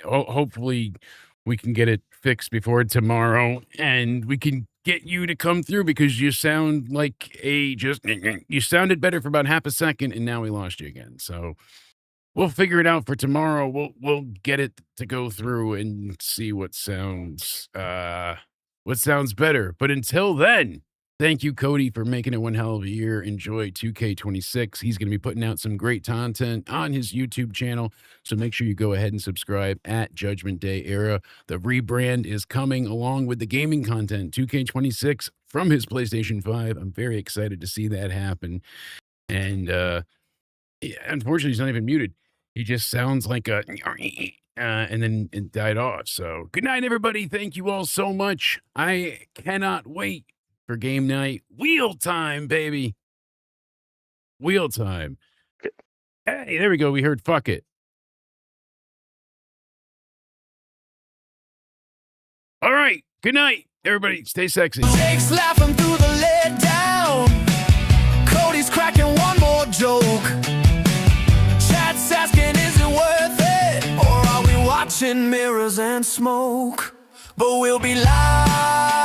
Hopefully we can get it fixed before tomorrow, and we can get you to come through because you sound like you sounded better for about half a second, and now we lost you again. So. We'll figure it out for tomorrow. We'll get it to go through and see what sounds better. But until then, thank you, Cody, for making it one hell of a year. Enjoy 2K26. He's going to be putting out some great content on his YouTube channel. So make sure you go ahead and subscribe at Judgment Day Era. The rebrand is coming along with the gaming content. 2K26 from his PlayStation 5. I'm very excited to see that happen. And unfortunately, he's not even muted. He just sounds like a, and then it died off. So good night, everybody. Thank you all so much. I cannot wait for game night. Wheel time, baby. Wheel time. Hey, there we go. We heard fuck it. All right. Good night, everybody. Stay sexy. Jake's laughing through the let down. Cody's cracking one more joke. Chad's asking, is it worth it? Or are we watching mirrors and smoke? But we'll be live.